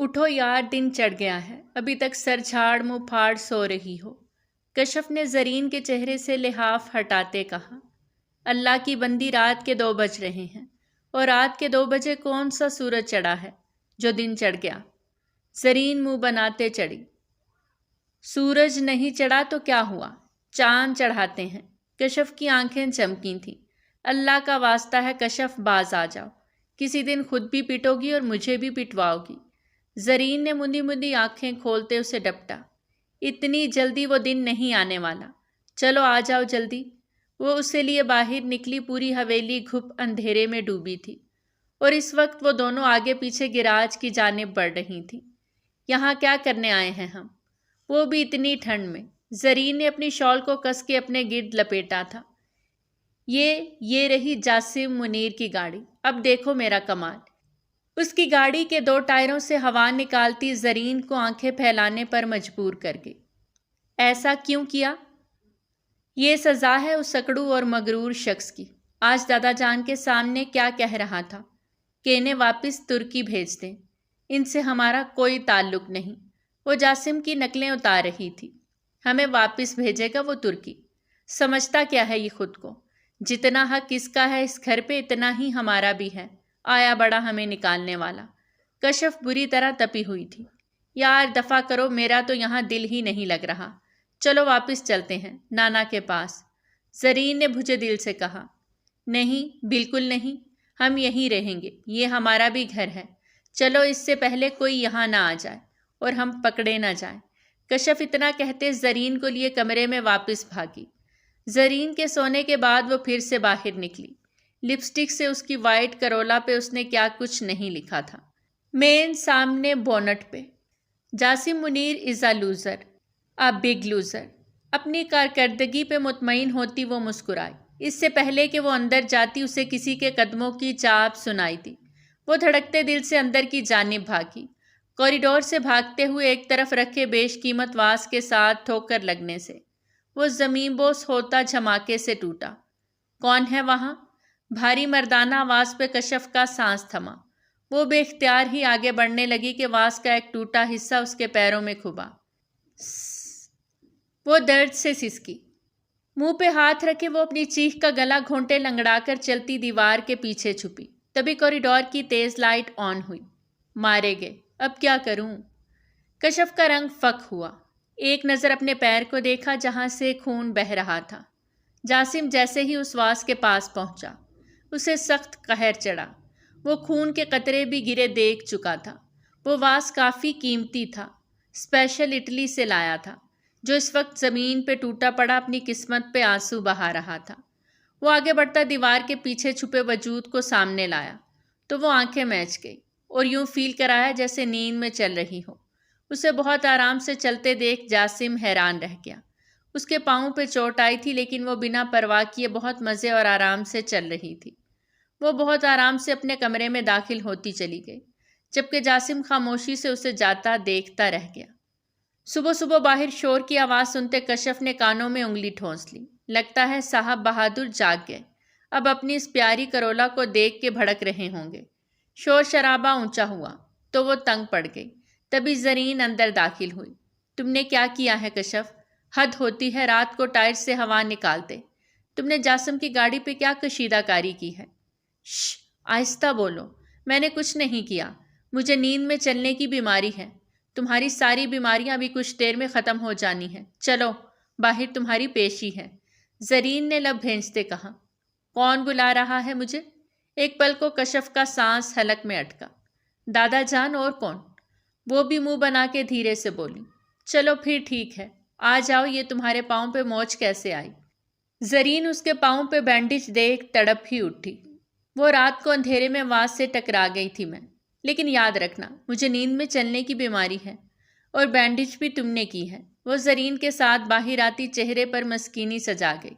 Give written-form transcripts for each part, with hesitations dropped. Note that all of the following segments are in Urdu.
اٹھو یار، دن چڑھ گیا ہے، ابھی تک سر جھاڑ منہ پھاڑ سو رہی ہو۔ کشف نے زرین کے چہرے سے لحاف ہٹاتے کہا۔ اللہ کی بندی، رات کے 2 بج رہے ہیں، اور رات کے 2 بجے کون سا سورج چڑھا ہے جو دن چڑھ گیا؟ زرین منہ بناتے چڑھی۔ سورج نہیں چڑھا تو کیا ہوا؟ چاند چڑھاتے ہیں۔ کشف کی آنکھیں چمکی تھیں۔ اللہ کا واسطہ ہے کشف، باز آ جاؤ، کسی دن خود بھی پٹو گی اور مجھے بھی پٹواؤ گی۔ زرین نے مندی مندی آنکھیں کھولتے اسے ڈپٹا۔ اتنی جلدی وہ دن نہیں آنے والا، چلو آ جاؤ جلدی۔ وہ اسے لیے باہر نکلی۔ پوری حویلی گھپ اندھیرے میں ڈوبی تھی، اور اس وقت وہ دونوں آگے پیچھے گراج کی جانب بڑھ رہی تھیں۔ یہاں کیا کرنے آئے ہیں ہم؟ وہ بھی اتنی ٹھنڈ میں۔ زرین نے اپنی شال کو کس کے اپنے گرد لپیٹا تھا۔ یہ رہی جاسم منیر کی گاڑی، اب دیکھو میرا کمال۔ اس کی گاڑی کے 2 ٹائروں سے ہوا نکالتی زرین کو آنکھیں پھیلانے پر مجبور کر گئی۔ ایسا کیوں کیا؟ یہ سزا ہے اس اکڑو اور مغرور شخص کی۔ آج دادا جان کے سامنے کیا کہہ رہا تھا کہ انہیں واپس ترکی بھیج دیں، ان سے ہمارا کوئی تعلق نہیں۔ وہ جاسم کی نقلیں اتار رہی تھی۔ ہمیں واپس بھیجے گا وہ ترکی؟ سمجھتا کیا ہے یہ خود کو؟ جتنا حق اس کا ہے اس گھر پہ، اتنا ہی ہمارا بھی ہے۔ آیا بڑا ہمیں نکالنے والا۔ کشف بری طرح تپی ہوئی تھی۔ یار دفع کرو، میرا تو یہاں دل ہی نہیں لگ رہا۔ چلو واپس چلتے ہیں نانا کے پاس۔ زرین نے بھجے دل سے کہا۔ نہیں، بالکل نہیں، ہم یہیں رہیں گے، یہ ہمارا بھی گھر ہے۔ چلو، اس سے پہلے کوئی یہاں نہ آ جائے اور ہم پکڑے نہ جائیں۔ کشف اتنا کہتے زرین کو لیے کمرے میں واپس بھاگی۔ زرین کے سونے کے بعد وہ پھر سے باہر نکلی۔ لپسٹک سے اس کی وائٹ کرولا پہ اس نے کیا کچھ نہیں لکھا تھا۔ مین سامنے بونٹ پہ، Jasim Munir is a loser, a big loser. اپنی کارکردگی پہ مطمئن ہوتی وہ مسکرائی۔ اس سے پہلے کہ وہ اندر جاتی اسے کسی کے قدموں کی چاپ سنائی دی۔ وہ دھڑکتے دل سے اندر کی جانب بھاگی۔ کوریڈور سے بھاگتے ہوئے ایک طرف رکھے بیش قیمت واز کے ساتھ ٹھوکر لگنے سے وہ زمین بوس ہوتا دھماکے سے ٹوٹا۔ کون ہے وہاں؟ بھاری مردانہ آواز پہ کشف کا سانس تھما۔ وہ بے اختیار ہی آگے بڑھنے لگی کہ واز کا ایک ٹوٹا حصہ اس کے پیروں میں کھبا۔ وہ درد سے سسکی۔ منہ پہ ہاتھ رکھے وہ اپنی چیخ کا گلا گھونٹے لنگڑا کر چلتی دیوار کے پیچھے چھپی۔ تبھی کوریڈور کی تیز لائٹ آن ہوئی۔ مارے گئے، اب کیا کروں؟ کشف کا رنگ فک ہوا۔ ایک نظر اپنے پیر کو دیکھا جہاں سے خون بہہ رہا تھا۔ جاسم جیسے ہی اس واز کے پاس پہنچا، اسے سخت قہر چڑھا۔ وہ خون کے قطرے بھی گرے دیکھ چکا تھا۔ وہ واز کافی قیمتی تھا، اسپیشل اٹلی سے لایا تھا، جو اس وقت زمین پہ ٹوٹا پڑا اپنی قسمت پہ آنسو بہا رہا تھا۔ وہ آگے بڑھتا دیوار کے پیچھے چھپے وجود کو سامنے لایا تو وہ آنکھیں میچ گئی اور یوں فیل کرایا جیسے نیند میں چل رہی ہو۔ اسے بہت آرام سے چلتے دیکھ جاسم حیران رہ گیا۔ اس کے پاؤں پہ چوٹ آئی تھی، لیکن وہ بنا پرواہ کیے بہت مزے اور آرام سے چل رہی تھی۔ وہ بہت آرام سے اپنے کمرے میں داخل ہوتی چلی گئی، جبکہ جاسم خاموشی سے اسے جاتا دیکھتا رہ گیا۔ صبح صبح باہر شور کی آواز سنتے کشف نے کانوں میں انگلی ٹھونس لی۔ لگتا ہے صاحب بہادر جاگ گئے، اب اپنی اس پیاری کرولا کو دیکھ کے بھڑک رہے ہوں گے۔ شور شرابہ اونچا ہوا تو وہ تنگ پڑ گئی۔ تبھی زرین اندر داخل ہوئی۔ تم نے کیا کیا ہے کشف؟ حد ہوتی ہے، رات کو ٹائر سے ہوا نکالتے۔ تم نے جاسم کی گاڑی پہ کیا کشیدہ کاری کی ہے؟ شش، آہستہ بولو۔ میں نے کچھ نہیں کیا، مجھے نیند میں چلنے کی بیماری ہے۔ تمہاری ساری بیماریاں ابھی کچھ دیر میں ختم ہو جانی ہیں۔ چلو باہر تمہاری پیشی ہے۔ زرین نے لب بھینچتے کہا۔ کون بلا رہا ہے مجھے؟ ایک پل کو کشف کا سانس حلق میں اٹکا۔ دادا جان اور کون؟ وہ بھی منہ بنا کے دھیرے سے بولی۔ چلو پھر ٹھیک ہے، آ جاؤ، یہ تمہارے پاؤں پہ موچ کیسے آئی؟ زرین اس کے پاؤں پہ بینڈیج دیکھ تڑپ ہی اٹھی۔ وہ رات کو اندھیرے میں واز سے ٹکرا گئی تھی میں، لیکن یاد رکھنا مجھے نیند میں چلنے کی بیماری ہے، اور بینڈیج بھی تم نے کی ہے۔ وہ زرین کے ساتھ باہر آتی چہرے پر مسکینی سجا گئی۔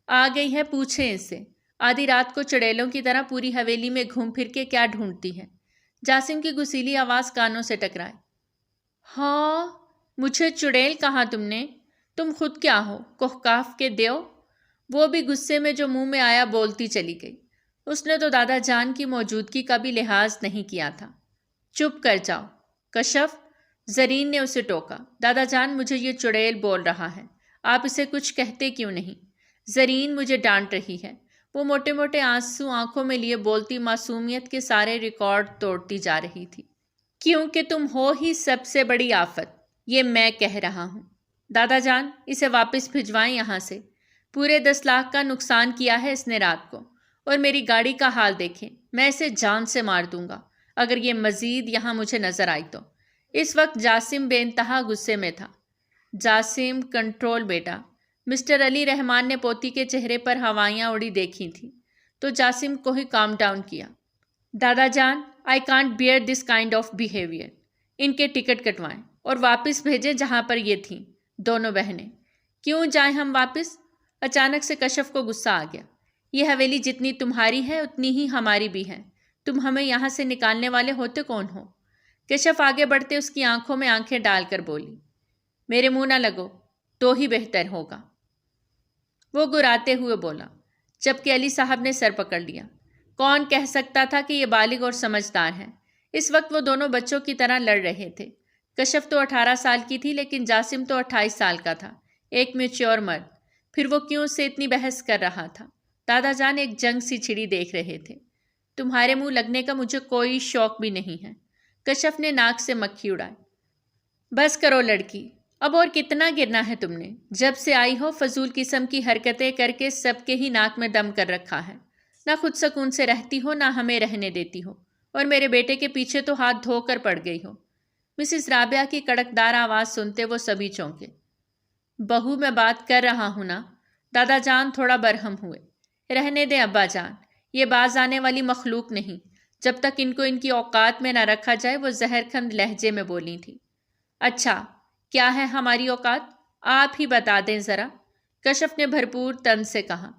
آ گئی ہے، پوچھیں اس سے، آدھی رات کو چڑیلوں کی طرح پوری حویلی میں گھوم پھر کے کیا ڈھونڈتی ہے؟ جاسم کی گسیلی آواز کانوں سے ٹکرائی۔ ہاں، مجھے چڑیل کہا تم نے؟ تم خود کیا ہو، کوہکاف کے دیو؟ وہ بھی غصے میں جو منہ میں آیا بولتی چلی گئی۔ اس نے تو دادا جان کی موجودگی کا بھی لحاظ نہیں کیا تھا۔ چپ کر جاؤ، کشف، زرین نے اسے ٹوکا۔ دادا جان، مجھے یہ چڑیل بول رہا ہے، آپ اسے کچھ کہتے کیوں نہیں؟ زرین مجھے ڈانٹ رہی ہے۔ وہ موٹے موٹے آنسو آنکھوں میں لیے بولتی معصومیت کے سارے ریکارڈ توڑتی جا رہی تھی۔ کیونکہ تم ہو ہی سب سے بڑی آفت، یہ میں کہہ رہا ہوں۔ دادا جان، اسے واپس بھجوائیں یہاں سے۔ پورے 10 لاکھ کا نقصان کیا ہے اس نے رات کو، اور میری گاڑی کا حال دیکھیں، میں اسے جان سے مار دوں گا اگر یہ مزید یہاں مجھے نظر آئی تو۔ اس وقت جاسم بے انتہا غصے میں تھا۔ جاسم، کنٹرول بیٹا۔ مسٹر علی رحمان نے پوتی کے چہرے پر ہوائیاں اڑی دیکھی تھیں تو جاسم کو ہی کام ڈاؤن کیا۔ دادا جان، I can't bear this kind of behaviour. ان کے ٹکٹ کٹوائیں اور واپس بھیجیں جہاں پر یہ تھیں، دونوں بہنیں۔ کیوں جائیں ہم واپس؟ اچانک سے کشف کو غصہ آ گیا۔ یہ حویلی جتنی تمہاری ہے اتنی ہی ہماری بھی ہے۔ تم ہمیں یہاں سے نکالنے والے ہوتے کون ہو؟ کشف آگے بڑھتے اس کی آنکھوں میں آنکھیں ڈال کر بولی، میرے منہ نہ لگو تو ہی بہتر ہوگا۔ وہ گراتے ہوئے بولا، جبکہ علی صاحب نے سر پکڑ لیا۔ کون کہہ سکتا تھا کہ یہ بالغ اور سمجھدار ہیں؟ اس وقت وہ دونوں بچوں کی طرح لڑ رہے تھے۔ کشف تو 18 سال کی تھی لیکن جاسم تو 28 سال کا تھا، ایک میچور مرد۔ پھر وہ کیوں اس سے اتنی بحث کر رہا تھا؟ دادا جان ایک جنگ سی چھڑی دیکھ رہے تھے۔ تمہارے منہ لگنے کا مجھے کوئی شوق بھی نہیں ہے۔ کشف نے ناک سے مکھی اڑائی۔ بس کرو لڑکی، اب اور کتنا گرنا ہے تم نے؟ جب سے آئی ہو فضول قسم کی حرکتیں کر کے سب کے ہی ناک میں دم کر رکھا ہے۔ نہ خود سکون سے رہتی ہو نہ ہمیں رہنے دیتی ہو، اور میرے بیٹے کے پیچھے تو ہاتھ دھو کر پڑ گئی ہو۔ مسز رابعہ کی کڑکدار آواز سنتے وہ سبھی چونکے۔ بہو، میں بات کر رہا ہوں نا۔ دادا جان تھوڑا برہم ہوئے۔ رہنے دیں ابا جان، یہ باز آنے والی مخلوق نہیں۔ جب تک ان کو ان کی اوقات میں نہ رکھا جائے، وہ زہر کھند لہجے میں بولی تھی۔ اچھا، کیا ہے ہماری اوقات؟ آپ ہی بتا دیں ذرا، کشف نے بھرپور طنز سے کہا۔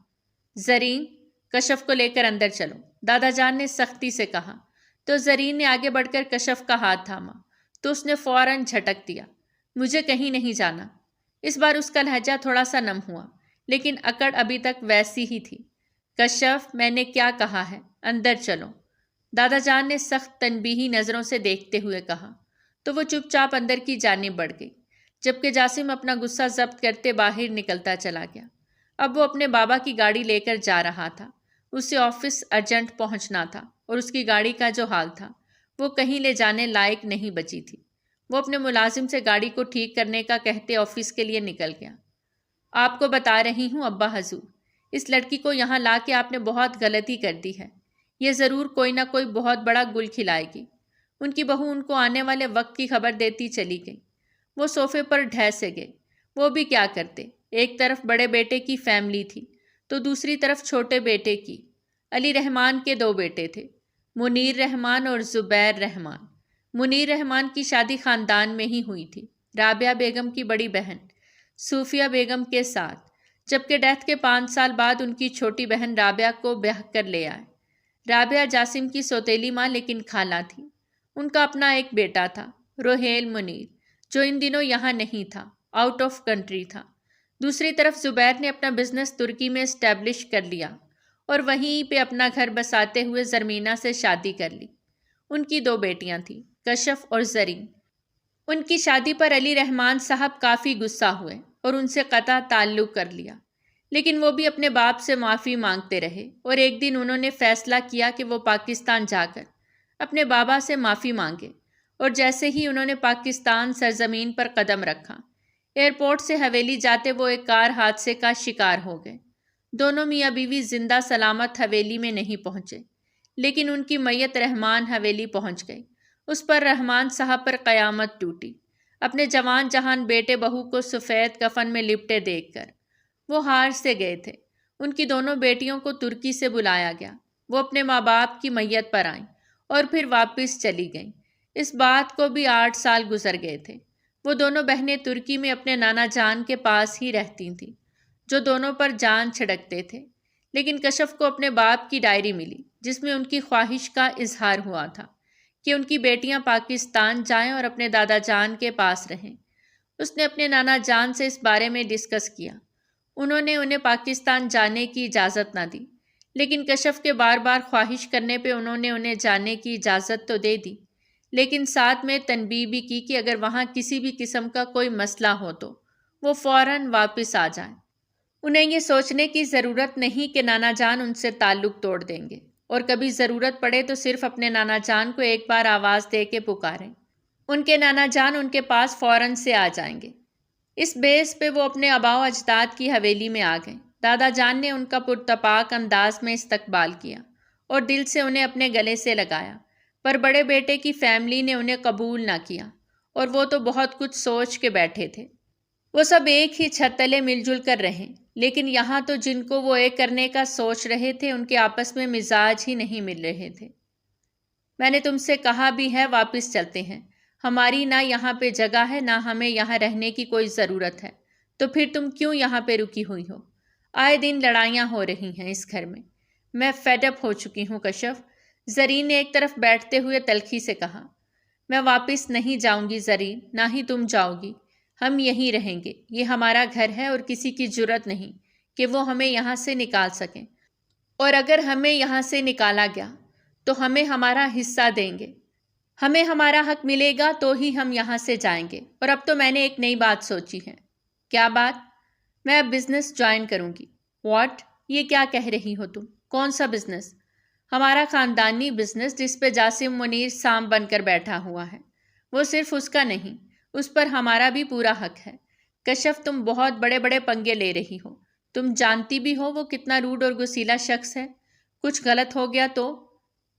زرین، کشف کو لے کر اندر چلو، دادا جان نے سختی سے کہا۔ تو زرین نے آگے بڑھ کر کشف کا ہاتھ تھاما تو اس نے فوراً جھٹک دیا۔ مجھے کہیں نہیں جانا۔ اس بار اس کا لہجہ تھوڑا سا نم ہوا، لیکن اکڑ ابھی تک ویسی ہی تھی۔ کشف، میں نے کیا کہا ہے؟ اندر چلو، دادا جان نے سخت تنبیہی نظروں سے دیکھتے ہوئے کہا۔ تو وہ چپ چاپ اندر کی جانب بڑھ گئی، جبکہ جاسم اپنا غصہ ضبط کرتے باہر نکلتا چلا گیا۔ اب وہ اپنے بابا کی گاڑی لے کر جا رہا تھا۔ اسے آفس ارجنٹ پہنچنا تھا، اور اس کی گاڑی کا جو حال تھا وہ کہیں لے جانے لائق نہیں بچی تھی۔ وہ اپنے ملازم سے گاڑی کو ٹھیک کرنے کا کہتے آفس کے لیے نکل گیا۔ آپ کو بتا رہی ہوں ابا حضور، اس لڑکی کو یہاں لا کے آپ نے بہت غلطی کر دی ہے۔ یہ ضرور کوئی نہ کوئی بہت بڑا گل کھلائے گی۔ ان کی بہو ان کو آنے والے وقت کی خبر دیتی چلی گئی۔ وہ صوفے پر ڈھہ سے گئے۔ وہ بھی کیا کرتے؟ ایک طرف بڑے بیٹے کی فیملی تھی تو دوسری طرف چھوٹے بیٹے کی۔ علی رحمان کے 2 بیٹے تھے، منیر رحمان اور زبیر رحمان۔ منیر رحمان کی شادی خاندان میں ہی ہوئی تھی، رابعہ بیگم کی بڑی بہن صوفیہ بیگم کے ساتھ، جبکہ ڈیتھ کے 5 سال بعد ان کی چھوٹی بہن رابعہ کو بیاہ کر لے آئے۔ رابعہ جاسم کی سوتیلی ماں لیکن خالہ تھی۔ ان کا اپنا ایک بیٹا تھا، روہیل منیر، جو ان دنوں یہاں نہیں تھا، آؤٹ آف کنٹری تھا۔ دوسری طرف زبیر نے اپنا بزنس ترکی میں اسٹیبلش کر لیا اور وہیں پہ اپنا گھر بساتے ہوئے زرمینہ سے شادی کر لی۔ ان کی 2 بیٹیاں تھیں، کشف اور زرین۔ ان کی شادی پر علی رحمان صاحب کافی غصہ ہوئے اور ان سے قطع تعلق کر لیا، لیکن وہ بھی اپنے باپ سے معافی مانگتے رہے، اور ایک دن انہوں نے فیصلہ کیا کہ وہ پاکستان جا کر اپنے بابا سے معافی مانگے، اور جیسے ہی انہوں نے پاکستان سرزمین پر قدم رکھا، ایئرپورٹ سے حویلی جاتے وہ ایک کار حادثے کا شکار ہو گئے۔ دونوں میاں بیوی زندہ سلامت حویلی میں نہیں پہنچے، لیکن ان کی میت رحمان حویلی پہنچ گئی۔ اس پر رحمان صاحب پر قیامت ٹوٹی۔ اپنے جوان جہان بیٹے بہو کو سفید کفن میں لپٹے دیکھ کر وہ ہار سے گئے تھے۔ ان کی دونوں بیٹیوں کو ترکی سے بلایا گیا۔ وہ اپنے ماں باپ کی میت پر آئیں اور پھر واپس چلی گئیں۔ اس بات کو بھی 8 سال گزر گئے تھے۔ وہ دونوں بہنیں ترکی میں اپنے نانا جان کے پاس ہی رہتی تھیں، جو دونوں پر جان چھڑکتے تھے۔ لیکن کشف کو اپنے باپ کی ڈائری ملی، جس میں ان کی خواہش کا اظہار ہوا تھا کہ ان کی بیٹیاں پاکستان جائیں اور اپنے دادا جان کے پاس رہیں۔ اس نے اپنے نانا جان سے اس بارے میں ڈسکس کیا۔ انہوں نے انہیں پاکستان جانے کی اجازت نہ دی، لیکن کشف کے بار بار خواہش کرنے پہ انہوں نے انہیں جانے کی اجازت تو دے دی۔ لیکن ساتھ میں تنبیہ بھی کی کہ اگر وہاں کسی بھی قسم کا کوئی مسئلہ ہو تو وہ فوراً واپس آ جائیں۔ انہیں یہ سوچنے کی ضرورت نہیں کہ نانا جان ان سے تعلق توڑ دیں گے، اور کبھی ضرورت پڑے تو صرف اپنے نانا جان کو ایک بار آواز دے کے پکاریں، ان کے نانا جان ان کے پاس فوراً سے آ جائیں گے۔ اس بیس پہ وہ اپنے آباء و اجداد کی حویلی میں آ گئے۔ دادا جان نے ان کا پرتپاک انداز میں استقبال کیا اور دل سے انہیں اپنے گلے سے لگایا، پر بڑے بیٹے کی فیملی نے انہیں قبول نہ کیا، اور وہ تو بہت کچھ سوچ کے بیٹھے تھے۔ وہ سب ایک ہی چھت تلے مل جل کر رہیں، لیکن یہاں تو جن کو وہ ایک کرنے کا سوچ رہے تھے ان کے آپس میں مزاج ہی نہیں مل رہے تھے۔ میں نے تم سے کہا بھی ہے واپس چلتے ہیں، ہماری نہ یہاں پہ جگہ ہے نہ ہمیں یہاں رہنے کی کوئی ضرورت ہے، تو پھر تم کیوں یہاں پہ رکی ہوئی ہو؟ آئے دن لڑائیاں ہو رہی ہیں اس گھر میں فیڈ اپ ہو چکی ہوں کشف، زرین نے ایک طرف بیٹھتے ہوئے تلخی سے کہا۔ میں واپس نہیں جاؤں گی زرین، نہ ہی تم جاؤ گی، ہم یہیں رہیں گے، یہ ہمارا گھر ہے اور کسی کی جرت نہیں کہ وہ ہمیں یہاں سے نکال سکیں، اور اگر ہمیں یہاں سے نکالا گیا تو ہمیں ہمارا حصہ دیں گے، ہمیں ہمارا حق ملے گا تو ہی ہم یہاں سے جائیں گے۔ اور اب تو میں نے ایک نئی بات سوچی ہے۔ کیا بات؟ میں اب بزنس جوائن کروں گی۔ واٹ؟ یہ کیا کہہ رہی ہو تم؟ کون سا بزنس؟ ہمارا خاندانی بزنس جس پہ جاسم منیر سام بن کر بیٹھا ہوا ہے، وہ صرف اس کا نہیں، اس پر ہمارا بھی پورا حق ہے۔ کشف، تم بہت بڑے بڑے پنگے لے رہی ہو، تم جانتی بھی ہو وہ کتنا روڈ اور غسیلا شخص ہے، کچھ غلط ہو گیا تو؟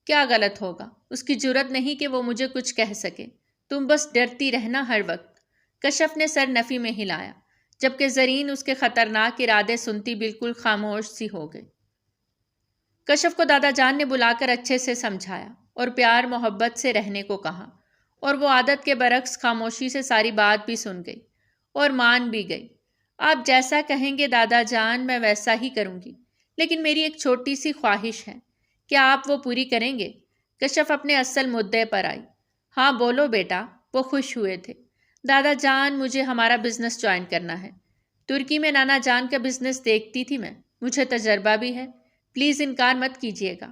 کیا غلط ہوگا؟ اس کی جرت نہیں کہ وہ مجھے کچھ کہہ سکے، تم بس ڈرتی رہنا ہر وقت۔ کشف نے سر نفی میں ہلایا، جبکہ زرین اس کے خطرناک ارادے سنتی بالکل خاموش سی ہو گئی۔ کشف کو دادا جان نے بلا کر اچھے سے سمجھایا اور پیار محبت سے رہنے کو کہا، اور وہ عادت کے برعکس خاموشی سے ساری بات بھی سن گئی اور مان بھی گئی۔ آپ جیسا کہیں گے دادا جان، میں ویسا ہی کروں گی، لیکن میری ایک چھوٹی سی خواہش ہے، کیا آپ وہ پوری کریں گے؟ کشف اپنے اصل مدعے پر آئی۔ ہاں بولو بیٹا، وہ خوش ہوئے تھے۔ دادا جان، مجھے ہمارا بزنس جوائن کرنا ہے۔ ترکی میں نانا جان کا بزنس دیکھتی تھی میں، مجھے تجربہ بھی ہے، پلیز انکار مت کیجیے گا۔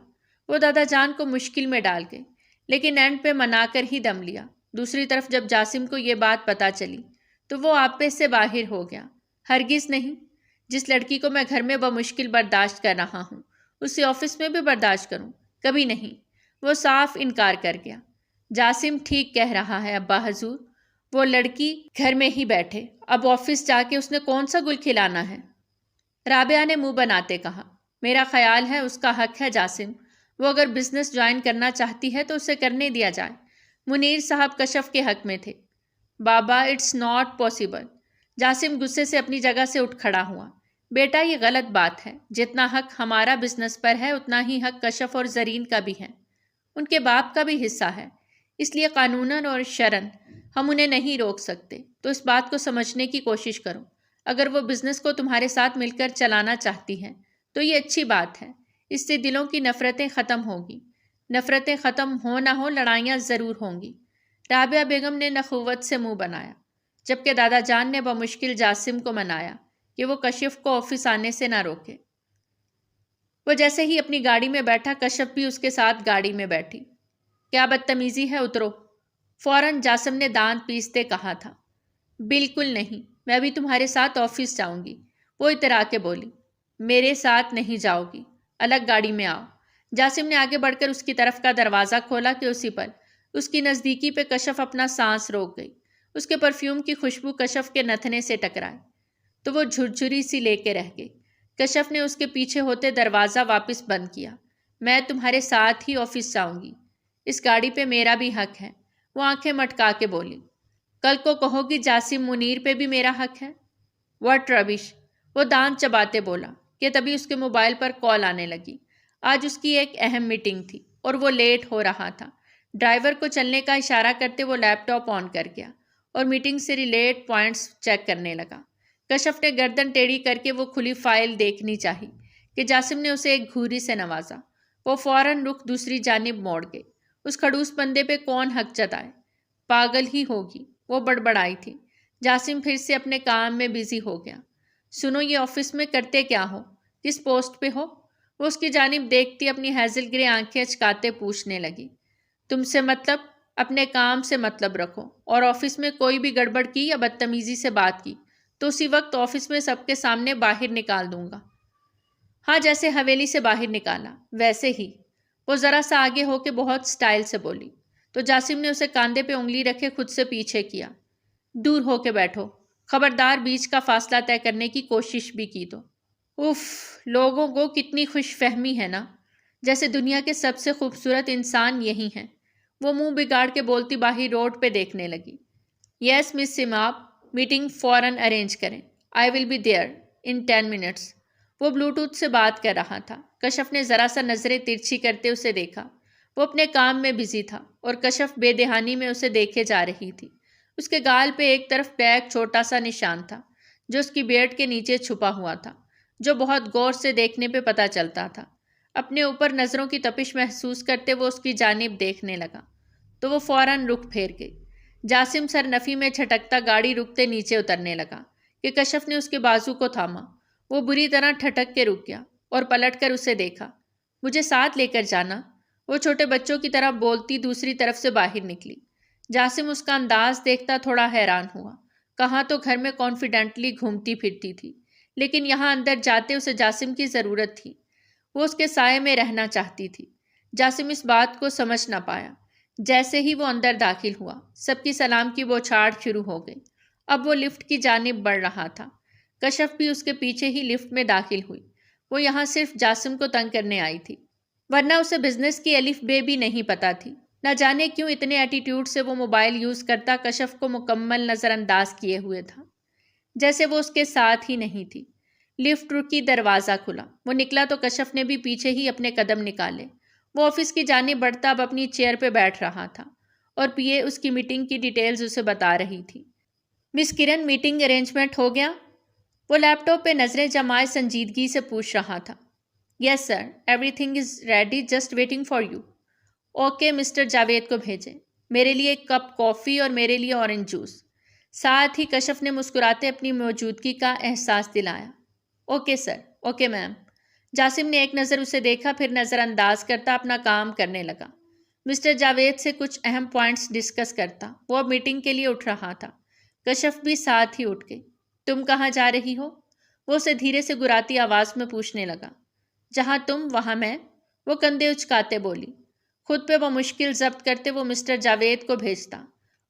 وہ دادا جان کو مشکل میں ڈال گئی، لیکن اینڈ پہ منا کر ہی دم لیا۔ دوسری طرف جب جاسم کو یہ بات پتہ چلی تو وہ آپے سے باہر ہو گیا۔ ہرگز نہیں، جس لڑکی کو میں گھر میں بمشکل برداشت کر رہا ہوں اسے آفس میں بھی برداشت کروں؟ کبھی نہیں۔ وہ صاف انکار کر گیا۔ جاسم ٹھیک کہہ رہا ہے ابا حضور، وہ لڑکی گھر میں ہی بیٹھے، اب آفس جا کے اس نے کون سا گل کھلانا ہے؟ رابعہ نے منہ بناتے کہا۔ میرا خیال ہے اس کا حق ہے جاسم، وہ اگر بزنس جوائن کرنا چاہتی ہے تو اسے کرنے دیا جائے۔ منیر صاحب کشف کے حق میں تھے۔ بابا، اٹس ناٹ پاسبل۔ جاسم غصے سے اپنی جگہ سے اٹھ کھڑا ہوا۔ بیٹا، یہ غلط بات ہے، جتنا حق ہمارا بزنس پر ہے اتنا ہی حق کشف اور زرین کا بھی ہے، ان کے باپ کا بھی حصہ ہے، اس لیے قانوناً اور شرعاً ہم انہیں نہیں روک سکتے۔ تو اس بات کو سمجھنے کی کوشش کرو، اگر وہ بزنس کو تمہارے ساتھ مل کر چلانا چاہتی ہیں تو یہ اچھی بات ہے، اس سے دلوں کی نفرتیں ختم ہوگی۔ نفرتیں ختم ہو نہ ہو، لڑائیاں ضرور ہوں گی۔ رابعہ بیگم نے نخوت سے منہ بنایا، جبکہ دادا جان نے بمشکل جاسم کو منایا کہ وہ کشف کو آفس آنے سے نہ روکے۔ وہ جیسے ہی اپنی گاڑی میں بیٹھا، کشف بھی اس کے ساتھ گاڑی میں بیٹھی۔ کیا بدتمیزی ہے، اترو، فوراً جاسم نے دانت پیستے کہا تھا۔ بالکل نہیں، میں بھی تمہارے ساتھ آفس جاؤں گی، وہ اترا کے بولی۔ میرے ساتھ نہیں جاؤ گی، الگ گاڑی میں آؤ۔ جاسم نے آگے بڑھ کر اس کی طرف کا دروازہ کھولا کہ اسی پر اس کی نزدیکی پہ کشف اپنا سانس روک گئی۔ اس کے پرفیوم کی خوشبو کشف کے نتھنے سے ٹکرائے تو وہ جھرجھری سی لے کے رہ گئی۔ کشف نے اس کے پیچھے ہوتے دروازہ واپس بند کیا۔ میں تمہارے ساتھ ہی آفس جاؤں گی، اس گاڑی پہ میرا بھی حق ہے، وہ آنکھیں مٹکا کے بولی۔ کل کو کہو گی جاسم منیر پہ بھی میرا حق ہے؟ واٹ ربش، وہ دانت چباتے بولا کہ تبھی اس کے موبائل پر کال آنے لگی۔ آج اس کی ایک اہم میٹنگ تھی اور وہ لیٹ ہو رہا تھا۔ ڈرائیور کو چلنے کا اشارہ کرتے وہ لیپ ٹاپ آن کر گیا اور میٹنگ سے ریلیٹ پوائنٹس چیک کرنے لگا۔ کشف نے گردن ٹیڑھی کر کے وہ کھلی فائل دیکھنی چاہی کہ جاسم نے اسے ایک گھوری سے نوازا۔ وہ فوراً رخ دوسری جانب موڑ گئی۔ اس کھڑوس بندے پہ کون حق جتائے؟ پاگل ہی ہوگی، وہ بڑبڑائی تھی۔ جاسم پھر سے اپنے کام میں بزی ہو گیا۔ سنو، یہ آفس میں کرتے کیا ہو؟ کس پوسٹ پہ ہو؟ وہ اس کی جانب دیکھتی اپنی ہیزل گرے آنکھیں اچکاتے پوچھنے لگی۔ تم سے مطلب؟ اپنے کام سے مطلب رکھو، اور آفس میں کوئی بھی گڑبڑ کی یا بدتمیزی سے بات کی تو اسی وقت آفس میں سب کے سامنے باہر نکال دوں گا۔ ہاں، جیسے حویلی سے باہر نکالا ویسے ہی۔ وہ ذرا سا آگے ہو کے بہت سٹائل سے بولی تو جاسم نے اسے کاندھے پہ انگلی رکھے خود سے پیچھے کیا۔ دور ہو کے بیٹھو، خبردار بیچ کا فاصلہ طے کرنے کی کوشش بھی کی تو۔ اف، لوگوں کو کتنی خوش فہمی ہے نا، جیسے دنیا کے سب سے خوبصورت انسان یہی ہیں۔ وہ منہ بگاڑ کے بولتی باہر روڈ پہ دیکھنے لگی۔ یس مس سماب، میٹنگ فوراً ارینج کریں۔ I will be there in 10 minutes. وہ بلوٹوتھ سے بات کر رہا تھا۔ کشف نے ذرا سا نظریں ترچھی کرتے اسے دیکھا۔ وہ اپنے کام میں بزی تھا اور کشف بے دہانی میں اسے دیکھے جا رہی تھی۔ اس کے گال پہ ایک طرف بیک چھوٹا سا نشان تھا جو اس کی بیٹ کے نیچے چھپا ہوا تھا، جو بہت غور سے دیکھنے پہ پتہ چلتا تھا۔ اپنے اوپر نظروں کی تپش محسوس کرتے وہ اس کی جانب دیکھنے لگا تو وہ فوراً رخ پھیر گئی۔ جاسم سر نفی میں چھٹکتا گاڑی رکتے نیچے اترنے لگا کہ کشف نے اس کے بازو کو تھاما۔ وہ بری طرح ٹھٹک کے رک گیا اور پلٹ کر اسے دیکھا۔ مجھے ساتھ لے کر جانا، وہ چھوٹے بچوں کی طرح بولتی دوسری طرف سے باہر نکلی۔ جاسم اس کا انداز دیکھتا تھوڑا حیران ہوا۔ کہاں تو گھر میں کانفیڈنٹلی گھومتی پھرتی تھی، لیکن یہاں اندر جاتے اسے جاسم کی ضرورت تھی۔ وہ اس کے سائے میں رہنا چاہتی تھی۔ جاسم اس بات کو سمجھ نہ پایا۔ جیسے ہی وہ اندر داخل ہوا، سب کی سلام کی بوچھاڑ شروع ہو گئی۔ اب وہ لفٹ کی جانب بڑھ رہا تھا۔ کشف بھی اس کے پیچھے ہی لفٹ میں داخل ہوئی۔ وہ یہاں صرف جاسم کو تنگ کرنے آئی تھی، ورنہ اسے بزنس کی الف بے بھی نہیں پتا تھی۔ نہ جانے کیوں اتنے ایٹیٹیوڈ سے وہ موبائل یوز کرتا کشف کو مکمل نظر انداز کیے ہوئے تھا، جیسے وہ اس کے ساتھ ہی نہیں تھی۔ لفٹ رکی، دروازہ کھلا، وہ نکلا تو کشف نے بھی پیچھے ہی اپنے قدم نکالے۔ وہ آفس کی جانب بڑھتا اب اپنی چیئر پہ بیٹھ رہا تھا اور پی اے اس کی میٹنگ کی ڈیٹیلز اسے بتا رہی تھی۔ مس کرن، میٹنگ ارینجمنٹ ہو گیا؟ وہ لیپ ٹاپ پہ نظریں جمائے سنجیدگی سے پوچھ رہا تھا۔ Yes sir, everything is ready, just waiting for you. Okay, mister Javed کو بھیجیں، میرے لیے ایک کپ کافی اور میرے لیے اورنج جوس۔ ساتھ ہی کشف نے مسکراتے اپنی موجودگی کا احساس دلایا۔ Okay sir, okay ma'am. Jasim نے ایک نظر اسے دیکھا، پھر نظر انداز کرتا اپنا کام کرنے لگا۔ مسٹر جاوید سے کچھ اہم پوائنٹس ڈسکس کرتا۔ وہ اب میٹنگ کے لیے اٹھ رہا تھا۔ کشف بھی ساتھ ہی اٹھ گئی۔ تم کہاں جا رہی ہو؟ وہ اسے دھیرے سے گراتی آواز میں پوچھنے لگا۔ جہاں تم وہاں میں، وہ کندھے اچکاتے بولی۔ خود پہ وہ مشکل ضبط کرتے وہ مسٹر جاوید کو بھیجتا۔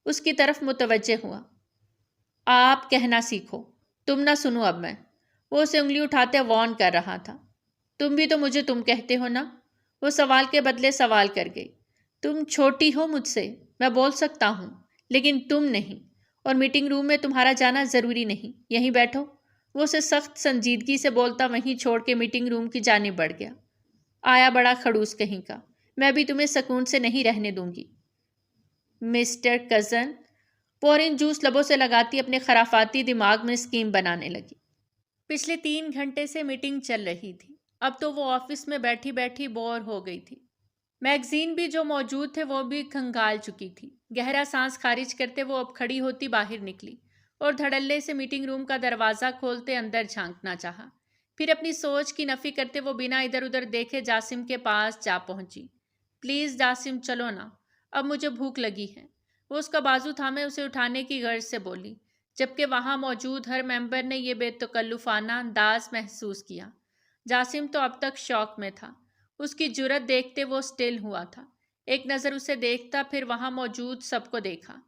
اس کی طرف متوجہ ہوا۔ آپ کہنا سیکھو، تم نہ سنو اب میں۔ وہ اسے انگلی اٹھاتے وارن کر رہا تھا۔ تم بھی تو مجھے تم کہتے ہو نا؟ وہ سوال کے بدلے سوال کر گئی۔ تم چھوٹی ہو مجھ سے، میں بول سکتا ہوں، لیکن تم نہیں، اور میٹنگ روم میں تمہارا جانا ضروری نہیں، یہیں بیٹھو۔ وہ اسے سخت سنجیدگی سے بولتا وہیں چھوڑ کے میٹنگ روم کی جانب بڑھ گیا۔ آیا بڑا خڑوس کہیں کا، میں بھی تمہیں سکون سے نہیں رہنے دوں گی۔ مسٹر کزن، اورنج جوس لبوں سے لگاتی اپنے خرافاتی دماغ میں اسکیم بنانے لگی۔ پچھلے 3 گھنٹے سے میٹنگ چل رہی تھی، اب تو وہ آفس میں بیٹھی بیٹھی بور ہو گئی تھی۔ میگزین بھی جو موجود تھے وہ بھی کھنگال چکی تھی۔ گہرا سانس خارج کرتے وہ اب کھڑی ہوتی باہر نکلی اور دھڑلے سے میٹنگ روم کا دروازہ کھولتے اندر جھانکنا چاہا۔ پھر اپنی سوچ کی نفی کرتے وہ بنا ادھر ادھر دیکھے جاسم کے پاس جا پہنچی۔ پلیز جاسم، چلو نا، اب مجھے بھوک لگی ہے۔ وہ اس کا بازو تھامے اسے اٹھانے کی غرض سے بولی، جبکہ وہاں موجود ہر ممبر نے یہ بے تکلفانہ انداز محسوس کیا۔ جاسم تو اب تک شوق میں تھا۔ اس کی جرأت دیکھتے وہ سٹل ہوا تھا۔ ایک نظر اسے دیکھتا، پھر وہاں موجود سب کو دیکھا۔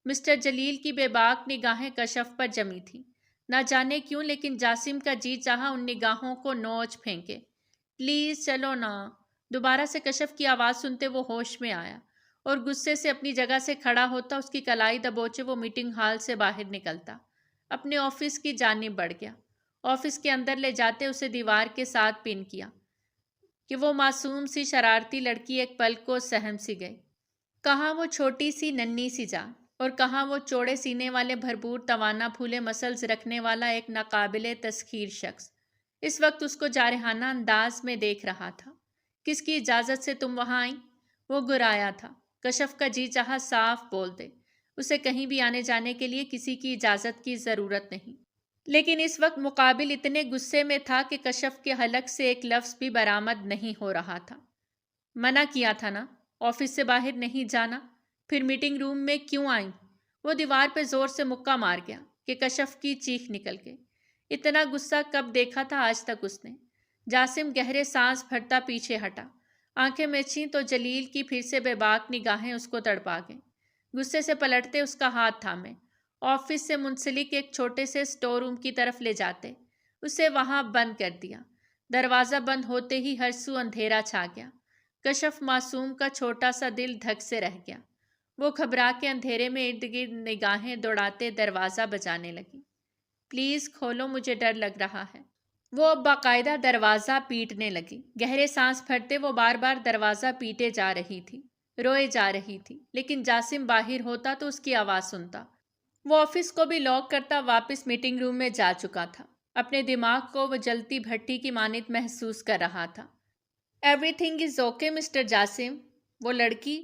مسٹر جلیل کی بے باک نگاہیں کشف پر جمی تھی۔ نہ جانے کیوں، لیکن جاسم کا جی چاہا ان نگاہوں کو نوچ پھینکے۔ پلیز چلو نا۔ دوبارہ سے کشف کی آواز سنتے وہ ہوش میں آیا اور غصے سے اپنی جگہ سے کھڑا ہوتا، اس کی کلائی دبوچے وہ میٹنگ ہال سے باہر نکلتا، اپنے آفس کی جانب بڑھ گیا۔ آفس کے اندر لے جاتے اسے دیوار کے ساتھ پن کیا کہ وہ معصوم سی شرارتی لڑکی ایک پل کو سہم سی گئی۔ کہاں وہ چھوٹی سی ننھی سی جان، اور کہاں وہ چوڑے سینے والے بھرپور توانا پھولے مسلز رکھنے والا ایک ناقابل تسخیر شخص اس وقت اس کو جارحانہ انداز میں دیکھ رہا تھا۔ کس کی اجازت سے تم وہاں آئیں؟ وہ گرایا تھا۔ کشف کا جی چاہا صاف بول دے، اسے کہیں بھی آنے جانے کے لیے کسی کی اجازت کی ضرورت نہیں، لیکن اس وقت مقابل اتنے غصے میں تھا کہ کشف کے حلق سے ایک لفظ بھی برآمد نہیں ہو رہا تھا۔ منع کیا تھا نا، آفس سے باہر نہیں جانا۔ پھر میٹنگ روم میں کیوں آئیں؟ وہ دیوار پہ زور سے مکہ مار گیا کہ کشف کی چیخ نکل گئی۔ اتنا غصہ کب دیکھا تھا آج تک اس نے؟ جاسم گہرے سانس بھرتا پیچھے ہٹا۔ آنکھیں مچیں تو جلیل کی پھر سے بے باک نگاہیں اس کو تڑپا گئیں۔ غصے سے پلٹتے اس کا ہاتھ تھامے آفس سے منسلک ایک چھوٹے سے اسٹور روم کی طرف لے جاتے اسے وہاں بند کر دیا۔ دروازہ بند ہوتے ہی ہر سو اندھیرا چھا گیا۔ کشف معصوم کا چھوٹا سا دل دھک سے رہ گیا۔ وہ گھبرا کے اندھیرے میں ارد گرد نگاہیں دوڑاتے دروازہ بجانے لگی۔ پلیز کھولو، مجھے ڈر لگ رہا ہے۔ وہ اب باقاعدہ دروازہ پیٹنے لگی۔ گہرے سانس بھرتے وہ بار بار دروازہ پیٹے جا رہی تھی، روئے جا رہی تھی، لیکن جاسم باہر ہوتا تو اس کی آواز سنتا۔ وہ آفس کو بھی لاک کرتا واپس میٹنگ روم میں جا چکا تھا۔ اپنے دماغ کو وہ جلتی بھٹی کی مانند محسوس کر رہا تھا۔ Everything is okay mister Jasim? وہ لڑکی،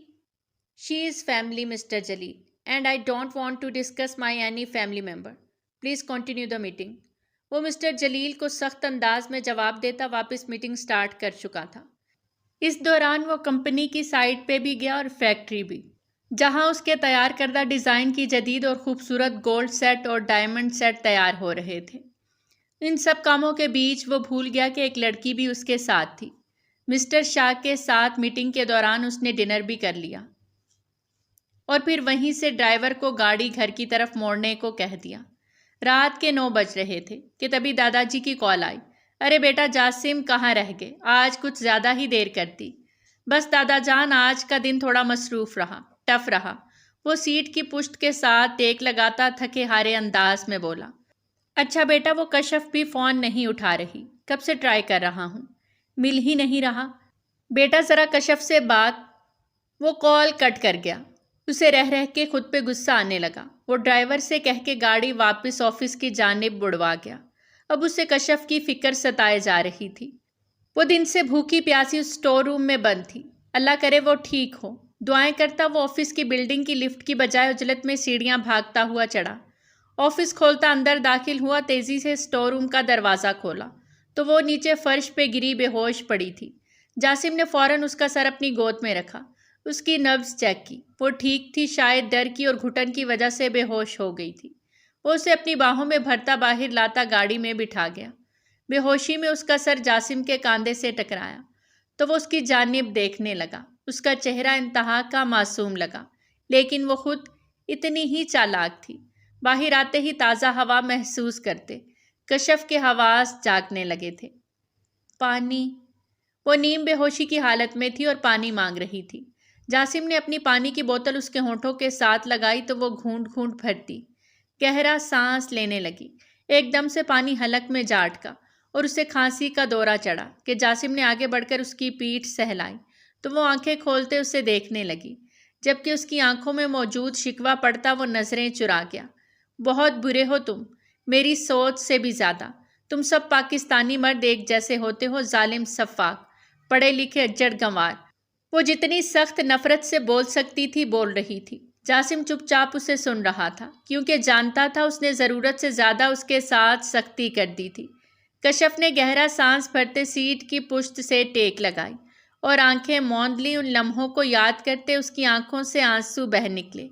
she is family mister Jalil and I don't want to discuss my any family member, please continue the meeting. وہ مسٹر جلیل کو سخت انداز میں جواب دیتا واپس میٹنگ سٹارٹ کر چکا تھا۔ اس دوران وہ کمپنی کی سائٹ پہ بھی گیا اور فیکٹری بھی، جہاں اس کے تیار کردہ ڈیزائن کی جدید اور خوبصورت گولڈ سیٹ اور ڈائمنڈ سیٹ تیار ہو رہے تھے۔ ان سب کاموں کے بیچ وہ بھول گیا کہ ایک لڑکی بھی اس کے ساتھ تھی۔ مسٹر شاہ کے ساتھ میٹنگ کے دوران اس نے ڈنر بھی کر لیا اور پھر وہیں سے ڈرائیور کو گاڑی گھر کی طرف موڑنے کو کہہ دیا۔ رات کے 9 بج رہے تھے کہ تبھی دادا جی کی کال آئی۔ ارے بیٹا جاسم کہاں رہ گئے؟ آج کچھ زیادہ ہی دیر کرتی۔ بس دادا جان، آج کا دن تھوڑا مصروف رہا، ٹف رہا۔ وہ سیٹ کی پشت کے ساتھ ٹیک لگاتا تھکے ہارے انداز میں بولا۔ اچھا بیٹا، وہ کشف بھی فون نہیں اٹھا رہی، کب سے ٹرائی کر رہا ہوں، مل ہی نہیں رہا۔ بیٹا ذرا کشف سے بات۔ وہ کال کٹ کر گیا۔ اسے رہ رہ کے خود پہ غصہ آنے لگا۔ وہ ڈرائیور سے کہہ کے گاڑی واپس آفس کی جانب بڑھوا گیا۔ اب اسے کشف کی فکر ستائے جا رہی تھی۔ وہ دن سے بھوکی پیاسی اس اسٹور روم میں بند تھی۔ اللہ کرے وہ ٹھیک ہو۔ دعائیں کرتا وہ آفس کی بلڈنگ کی لفٹ کی بجائے عجلت میں سیڑھیاں بھاگتا ہوا چڑھا۔ آفس کھولتا اندر داخل ہوا، تیزی سے اسٹور روم کا دروازہ کھولا تو وہ نیچے فرش پہ گری بے ہوش پڑی تھی۔ جاسم نے فوراً اس کا سر اپنی گود میں رکھا، اس کی نبض چیک کی۔ وہ ٹھیک تھی، شاید ڈر کی اور گھٹن کی وجہ سے بے ہوش ہو گئی تھی۔ وہ اسے اپنی باہوں میں بھرتا باہر لاتا گاڑی میں بٹھا گیا۔ بے ہوشی میں اس کا سر جاسم کے کاندھے سے ٹکرایا تو وہ اس کی جانب دیکھنے لگا۔ اس کا چہرہ انتہا کا معصوم لگا، لیکن وہ خود اتنی ہی چالاک تھی۔ باہر آتے ہی تازہ ہوا محسوس کرتے کشف کے حواس جاگنے لگے تھے۔ پانی۔ وہ نیم بے ہوشی کی حالت میں تھی اور پانی مانگ رہی تھی۔ جاسم نے اپنی پانی کی بوتل اس کے ہونٹوں کے ساتھ لگائی تو وہ گھونٹ گھونٹ بھرتی گہرا سانس لینے لگی۔ ایک دم سے پانی حلق میں جا اٹکا اور اسے کھانسی کا دورہ چڑھا کہ جاسم نے آگے بڑھ کر اس کی پیٹھ سہلائی تو وہ آنکھیں کھولتے اسے دیکھنے لگی، جبکہ اس کی آنکھوں میں موجود شکوہ پڑتا وہ نظریں چرا گیا۔ بہت برے ہو تم، میری سوچ سے بھی زیادہ۔ تم سب پاکستانی مرد ایک جیسے ہوتے ہو، ظالم سفاک، پڑھے لکھے اجڑ گنوار۔ وہ جتنی سخت نفرت سے بول سکتی تھی بول رہی تھی۔ جاسم چپ چاپ اسے سن رہا تھا، کیونکہ جانتا تھا اس نے ضرورت سے زیادہ اس کے ساتھ سختی کر دی تھی۔ کشف نے گہرا سانس بھرتے سیٹ کی پشت سے ٹیک لگائی اور آنکھیں موند لی۔ ان لمحوں کو یاد کرتے اس کی آنکھوں سے آنسو بہہ نکلے۔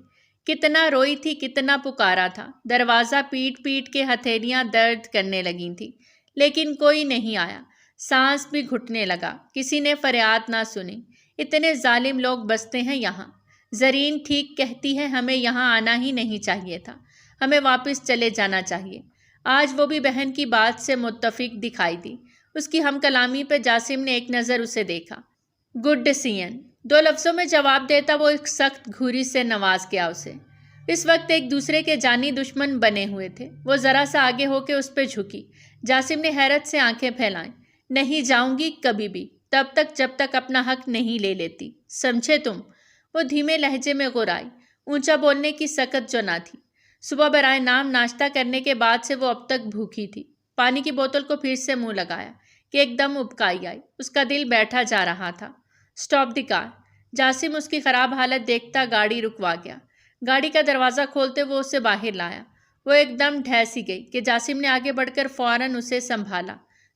کتنا روئی تھی، کتنا پکارا تھا۔ دروازہ پیٹ پیٹ کے ہتھیلیاں درد کرنے لگی تھی، لیکن کوئی نہیں آیا۔ سانس بھی گھٹنے لگا، کسی نے فریاد نہ سنی۔ اتنے ظالم لوگ بستے ہیں یہاں۔ زرین ٹھیک کہتی ہے، ہمیں یہاں آنا ہی نہیں چاہیے تھا، ہمیں واپس چلے جانا چاہیے۔ آج وہ بھی بہن کی بات سے متفق دکھائی دی۔ اس کی ہم کلامی پہ جاسم نے ایک نظر اسے دیکھا۔ گڈ ڈیسیژن، 2 لفظوں میں جواب دیتا وہ ایک سخت گھوری سے نواز گیا اسے۔ اس وقت ایک دوسرے کے جانی دشمن بنے ہوئے تھے۔ وہ ذرا سا آگے ہو کے اس پہ جھکی۔ جاسم نے حیرت سے آنکھیں پھیلائیں۔ نہیں جاؤں گی کبھی بھی، تب تک جب تک اپنا حق نہیں لے لیتی، سمجھے تم؟ وہ دھیمے لہجے میں غرائی، اونچا بولنے کی سکت جو نہ تھی۔ صبح برائے نام ناشتہ کرنے کے بعد سے وہ اب تک بھوکی تھی۔ پانی کی بوتل کو پھر سے منہ لگایا کہ ایک دم ابکائی آئی۔ اس کا دل بیٹھا جا رہا تھا۔ اسٹاپ دی کار۔ جاسم اس کی خراب حالت دیکھتا گاڑی رکوا گیا۔ گاڑی کا دروازہ کھولتے وہ اسے باہر لایا۔ وہ ایک دم ڈھہ سی گئی کہ جاسم نے آگے بڑھ کر فوراً اسے سنبھالا۔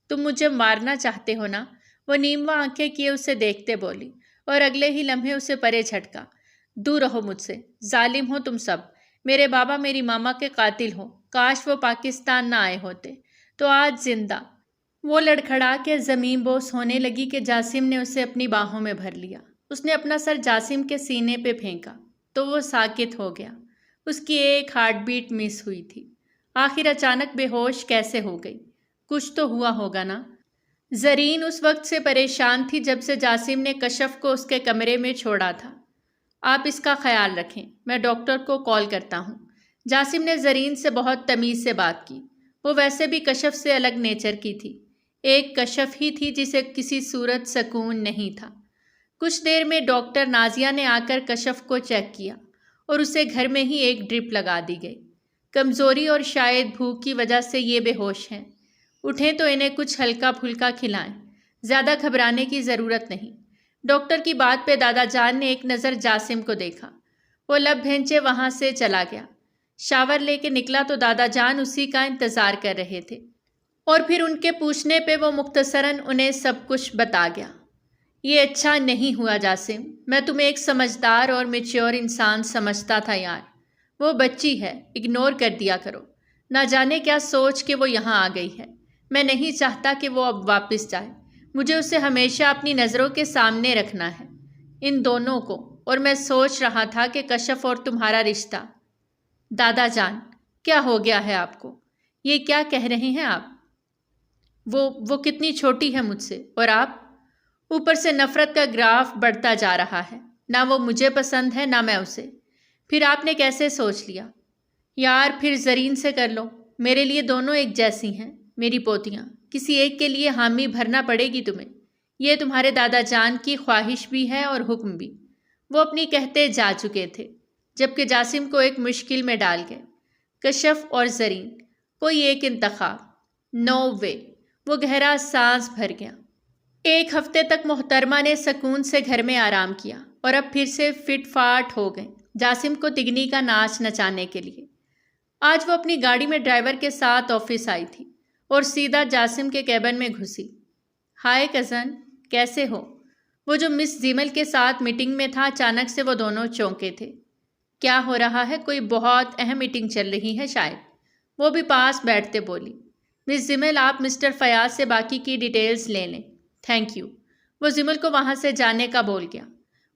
تم مجھے مارنا چاہتے ہو نا؟ وہ نیموا آنکھیں کیے اسے دیکھتے بولی اور اگلے ہی لمحے اسے پرے جھٹکا۔ دور رہو مجھ سے، ظالم ہو تم سب، میرے بابا میری ماما کے قاتل ہو، کاش وہ پاکستان نہ آئے ہوتے تو آج زندہ۔ وہ لڑکھڑا کے زمین بوس ہونے لگی کہ جاسم نے اسے اپنی باہوں میں بھر لیا۔ اس نے اپنا سر جاسم کے سینے پہ پھینکا تو وہ ساکت ہو گیا۔ اس کی ایک ہارٹ بیٹ مس ہوئی تھی۔ آخر اچانک بے ہوش کیسے ہو گئی؟ کچھ تو ہوا ہوگا نا۔ زرین اس وقت سے پریشان تھی جب سے جاسم نے کشف کو اس کے کمرے میں چھوڑا تھا۔ آپ اس کا خیال رکھیں، میں ڈاکٹر کو کال کرتا ہوں۔ جاسم نے زرین سے بہت تمیز سے بات کی۔ وہ ویسے بھی کشف سے الگ نیچر کی تھی۔ ایک کشف ہی تھی جسے کسی صورت سکون نہیں تھا۔ کچھ دیر میں ڈاکٹر نازیہ نے آ کر کشف کو چیک کیا اور اسے گھر میں ہی ایک ڈرپ لگا دی گئی۔ کمزوری اور شاید بھوک کی وجہ سے یہ بے ہوش ہیں۔ اٹھیں تو انہیں کچھ ہلکا پھلکا کھلائیں، زیادہ گھبرانے کی ضرورت نہیں۔ ڈاکٹر کی بات پہ دادا جان نے ایک نظر جاسم کو دیکھا۔ وہ لب بھینچے وہاں سے چلا گیا۔ شاور لے کے نکلا تو دادا جان اسی کا انتظار کر رہے تھے، اور پھر ان کے پوچھنے پہ وہ مختصراً انہیں سب کچھ بتا گیا۔ یہ اچھا نہیں ہوا جاسم، میں تمہیں ایک سمجھدار اور میچور انسان سمجھتا تھا یار۔ وہ بچی ہے، اگنور کر دیا کرو۔ نہ جانے کیا سوچ کے وہ یہاں آ گئی ہے۔ میں نہیں چاہتا کہ وہ اب واپس جائے۔ مجھے اسے ہمیشہ اپنی نظروں کے سامنے رکھنا ہے، ان دونوں کو۔ اور میں سوچ رہا تھا کہ کشف اور تمہارا رشتہ۔ دادا جان، کیا ہو گیا ہے آپ کو؟ یہ کیا کہہ رہے ہیں آپ؟ وہ کتنی چھوٹی ہے مجھ سے، اور آپ؟ اوپر سے نفرت کا گراف بڑھتا جا رہا ہے۔ نہ وہ مجھے پسند ہے نہ میں اسے۔ پھر آپ نے کیسے سوچ لیا؟ یار پھر زرین سے کر لو، میرے لیے دونوں ایک جیسی ہیں، میری پوتیاں۔ کسی ایک کے لیے حامی بھرنا پڑے گی تمہیں۔ یہ تمہارے دادا جان کی خواہش بھی ہے اور حکم بھی۔ وہ اپنی کہتے جا چکے تھے جبکہ جاسم کو ایک مشکل میں ڈال گئے۔ کشف اور زرین، کوئی ایک انتخاب۔ نو وے۔ وہ گہرا سانس بھر گیا۔ ایک ہفتے تک محترمہ نے سکون سے گھر میں آرام کیا اور اب پھر سے فٹ فاٹ ہو گئے جاسم کو تگنی کا ناچ نچانے کے لیے۔ آج وہ اپنی گاڑی میں ڈرائیور کے ساتھ آفس آئی تھی اور سیدھا جاسم کے کیبن میں گھسی۔ ہائے کزن، کیسے ہو؟ وہ جو مس زیمل کے ساتھ میٹنگ میں تھا، اچانک سے وہ دونوں چونکے تھے۔ کیا ہو رہا ہے؟ کوئی بہت اہم میٹنگ چل رہی ہے شاید، وہ بھی پاس بیٹھتے بولی۔ مس زیمل، آپ مسٹر فیاض سے باقی کی ڈیٹیلز لے لیں۔ Thank you. وہ زیمل کو وہاں سے جانے کا بول گیا۔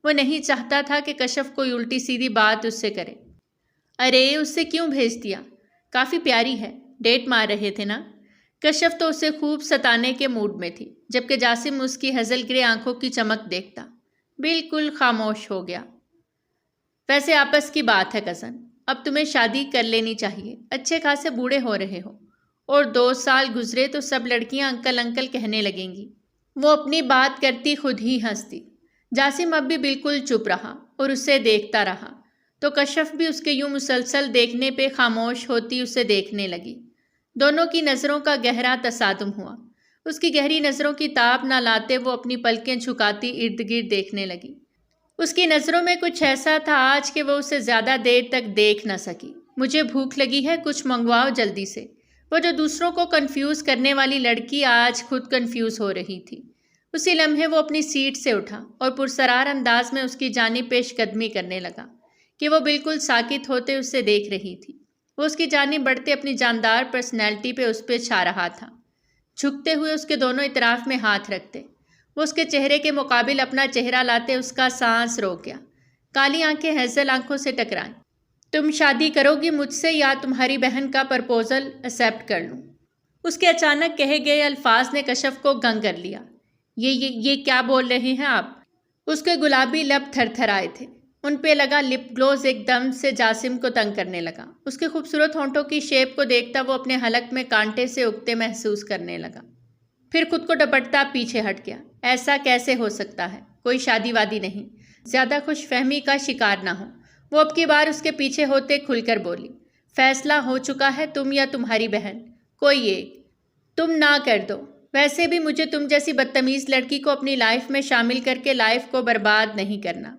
وہ نہیں چاہتا تھا کہ کشف کوئی الٹی سیدھی بات اس سے کرے۔ ارے اس سے کیوں بھیج دیا؟ کافی پیاری ہے، ڈیٹ مار رہے تھے نا؟ کشف تو اسے خوب ستانے کے موڈ میں تھی، جبکہ جاسم اس کی ہزل گرے آنکھوں کی چمک دیکھتا بالکل خاموش ہو گیا۔ ویسے آپس کی بات ہے کزن، اب تمہیں شادی کر لینی چاہیے، اچھے خاصے بوڑھے ہو رہے ہو، اور 2 سال گزرے تو سب لڑکیاں انکل انکل کہنے لگیں گی۔ وہ اپنی بات کرتی خود ہی ہنستی۔ جاسم اب بھی بالکل چپ رہا اور اسے دیکھتا رہا، تو کشف بھی اس کے یوں مسلسل دیکھنے پہ خاموش ہوتی اسے دیکھنے لگی۔ دونوں کی نظروں کا گہرا تصادم ہوا۔ اس کی گہری نظروں کی تاب نہ لاتے وہ اپنی پلکیں جھکاتی ارد گرد دیکھنے لگی۔ اس کی نظروں میں کچھ ایسا تھا آج کہ وہ اسے زیادہ دیر تک دیکھ نہ سکی۔ مجھے بھوک لگی ہے، کچھ منگواؤ جلدی سے۔ وہ جو دوسروں کو کنفیوز کرنے والی لڑکی آج خود کنفیوز ہو رہی تھی۔ اسی لمحے وہ اپنی سیٹ سے اٹھا اور پرسرار انداز میں اس کی جانب پیش قدمی کرنے لگا کہ وہ بالکل ساکت ہوتے اسے دیکھ رہی تھی۔ وہ اس کی جانب بڑھتے اپنی جاندار پرسنالٹی پہ اس پہ چھا رہا تھا، جھکتے ہوئے اس کے دونوں اطراف میں ہاتھ رکھتے۔ وہ اس کے چہرے کے مقابل اپنا چہرہ لاتے اس کا سانس روک گیا۔ کالی آنکھیں ہیزل آنکھوں سے ٹکرائیں۔ تم شادی کرو گی مجھ سے یا تمہاری بہن کا پرپوزل ایکسیپٹ کر لوں؟ اس کے اچانک کہے گئے الفاظ نے کشف کو گنگ کر لیا۔ یہ کیا بول رہے ہیں آپ؟ اس کے گلابی لب تھر تھر آئے تھے۔ ان پہ لگا لپ گلوز ایک دم سے جاسم کو تنگ کرنے لگا۔ اس کے خوبصورت ہونٹوں کی شیپ کو دیکھتا وہ اپنے حلق میں کانٹے سے اگتے محسوس کرنے لگا، پھر خود کو ڈپٹتا پیچھے ہٹ گیا۔ ایسا کیسے ہو سکتا ہے؟ کوئی شادی وادی نہیں، زیادہ خوش فہمی کا شکار نہ ہو۔ وہ اب کی بار اس کے پیچھے ہوتے کھل کر بولی۔ فیصلہ ہو چکا ہے، تم یا تمہاری بہن، کوئی ایک۔ تم نہ کر دو۔ ویسے بھی مجھے تم جیسی بدتمیز لڑکی کو اپنی لائف میں شامل کر کے لائف کو برباد نہیں کرنا۔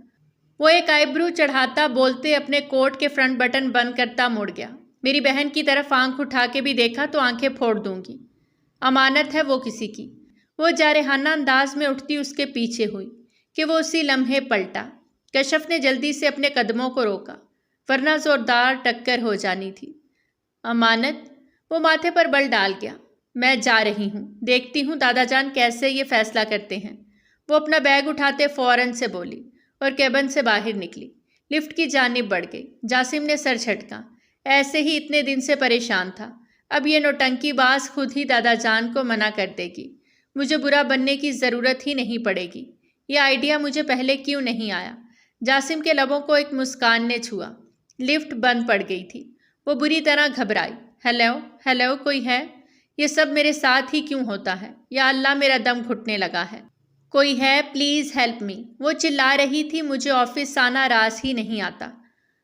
وہ ایک آئی برو چڑھاتا بولتے اپنے کوٹ کے فرنٹ بٹن بند کرتا مڑ گیا۔ میری بہن کی طرف آنکھ اٹھا کے بھی دیکھا تو آنکھیں پھوڑ دوں گی، امانت ہے وہ کسی کی۔ وہ جارحانہ انداز میں اٹھتی اس کے پیچھے ہوئی کہ وہ اسی لمحے پلٹا۔ کشف نے جلدی سے اپنے قدموں کو روکا ورنہ زوردار ٹکر ہو جانی تھی۔ امانت؟ وہ ماتھے پر بل ڈال گیا۔ میں جا رہی ہوں، دیکھتی ہوں دادا جان کیسے یہ فیصلہ کرتے ہیں۔ وہ اپنا بیگ اٹھاتے فوراً سے بولی اور کیبن سے باہر نکلی۔ لفٹ کی جانب بڑھ گئی۔ جاسم نے سر جھٹکا۔ ایسے ہی اتنے دن سے پریشان تھا، اب یہ نوٹنکی باز خود ہی دادا جان کو منع کر دے گی۔ مجھے برا بننے کی ضرورت ہی نہیں پڑے گی۔ یہ آئیڈیا مجھے پہلے کیوں نہیں آیا؟ جاسم کے لبوں کو ایک مسکان نے چھوا۔ لفٹ بند پڑ گئی تھی۔ وہ بری طرح گھبرائی۔ ہیلو ہیلو، کوئی ہے؟ یہ سب میرے ساتھ ہی کیوں ہوتا ہے؟ یا اللہ، میرا دم گھٹنے لگا ہے۔ کوئی ہے؟ پلیز ہیلپ می، وہ چلا رہی تھی۔ مجھے آفس آنا راس ہی نہیں آتا۔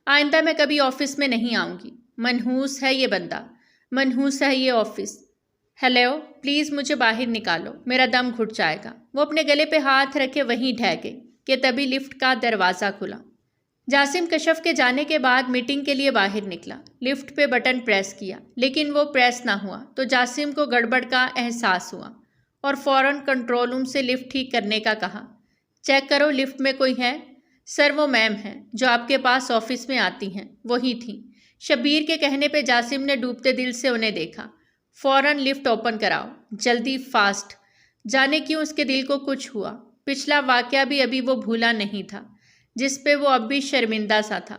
آئندہ میں کبھی آفس میں نہیں آؤں گی۔ منحوس ہے یہ بندہ، منحوس ہے یہ آفس۔ ہیلو، پلیز مجھے باہر نکالو، میرا دم گھٹ جائے گا۔ وہ اپنے گلے پہ ہاتھ رکھے وہیں ڈھہ گئی کہ تبھی لفٹ کا دروازہ کھلا۔ جاسم کشف کے جانے کے بعد میٹنگ کے لیے باہر نکلا۔ لفٹ پہ بٹن پریس کیا لیکن وہ پریس نہ ہوا تو جاسم کو گڑبڑ کا احساس ہوا اور فوراً کنٹرول روم سے لفٹ ٹھیک کرنے کا کہا۔ چیک کرو لفٹ میں کوئی ہے؟ سر، وہ میم ہیں جو آپ کے پاس آفس میں آتی ہیں، وہی تھیں۔ شبیر کے کہنے پہ جاسم نے ڈوبتے دل سے انہیں دیکھا۔ فوراً لفٹ اوپن کراؤ، جلدی، فاسٹ۔ جانے کیوں اس کے دل کو کچھ ہوا۔ پچھلا واقعہ بھی ابھی وہ بھولا نہیں تھا جس پہ وہ اب بھی شرمندہ سا تھا،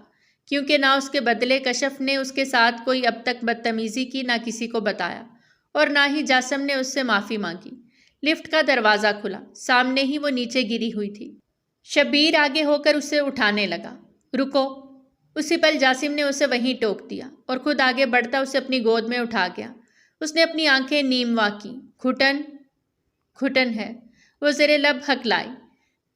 کیونکہ نہ اس کے بدلے کشف نے اس کے ساتھ کوئی اب تک بدتمیزی کی، نہ کسی کو بتایا، اور نہ ہی جاسم نے اس سے معافی مانگی۔ لفٹ کا دروازہ کھلا، سامنے ہی وہ نیچے گری ہوئی تھی۔ شبیر آگے ہو کر اسے اٹھانے لگا۔ رکو! اسی پل جاسم نے اسے وہیں ٹوک دیا اور خود آگے بڑھتا اسے اپنی گود میں اٹھا گیا۔ اس نے اپنی آنکھیں نیم وا کی۔ گھٹن ہے، وہ زیر لب ہکلائی۔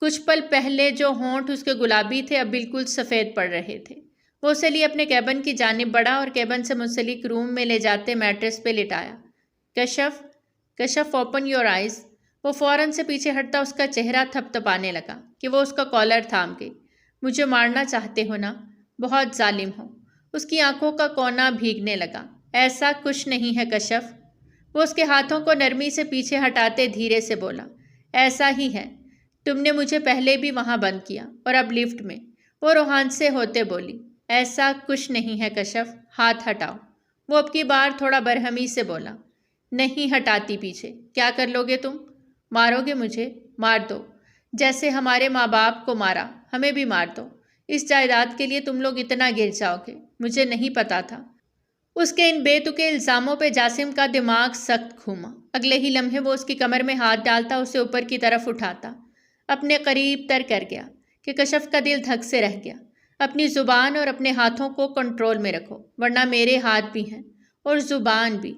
کچھ پل پہلے جو ہونٹ اس کے گلابی تھے اب بالکل سفید پڑ رہے تھے۔ وہ اسے لیے اپنے کیبن کی جانب بڑھا اور کیبن سے منسلک روم میں لے جاتے میٹرس پہ لٹایا۔ کشف اوپن یور آئیز۔ وہ فوراً سے پیچھے ہٹتا اس کا چہرہ تھپ تھپانے لگا کہ وہ اس کا کالر تھام گئی۔ مجھے مارنا چاہتے ہو نا؟ بہت ظالم ہو۔ اس کی آنکھوں کا کونا بھیگنے لگا۔ ایسا کچھ نہیں ہے کشف۔ وہ اس کے ہاتھوں کو نرمی سے پیچھے ہٹاتے دھیرے سے بولا۔ ایسا ہی ہے، تم نے مجھے پہلے بھی وہاں بند کیا اور اب لفٹ میں۔ وہ روحان سے ہوتے بولی۔ ایسا کچھ نہیں ہے کشف، ہاتھ ہٹاؤ۔ وہ اب کی بار تھوڑا برہمی سے بولا۔ نہیں ہٹاتی پیچھے۔ کیا کر لو گے تم؟ مارو گے مجھے؟ مار دو، جیسے ہمارے ماں باپ کو مارا، ہمیں بھی مار دو۔ اس جائیداد کے لیے تم لوگ اتنا گر جاؤ گے، مجھے نہیں پتا تھا۔ اس کے ان بے تکے الزاموں پہ جاسم کا دماغ سخت گھوما۔ اگلے ہی لمحے وہ اس کی کمر میں ہاتھ ڈالتا، اسے اوپر کی طرف اٹھاتا، اپنے قریب تر کر گیا کہ کشف کا دل دھک سے رہ گیا۔ اپنی زبان اور اپنے ہاتھوں کو کنٹرول میں رکھو، ورنہ میرے ہاتھ بھی ہیں اور زبان بھی،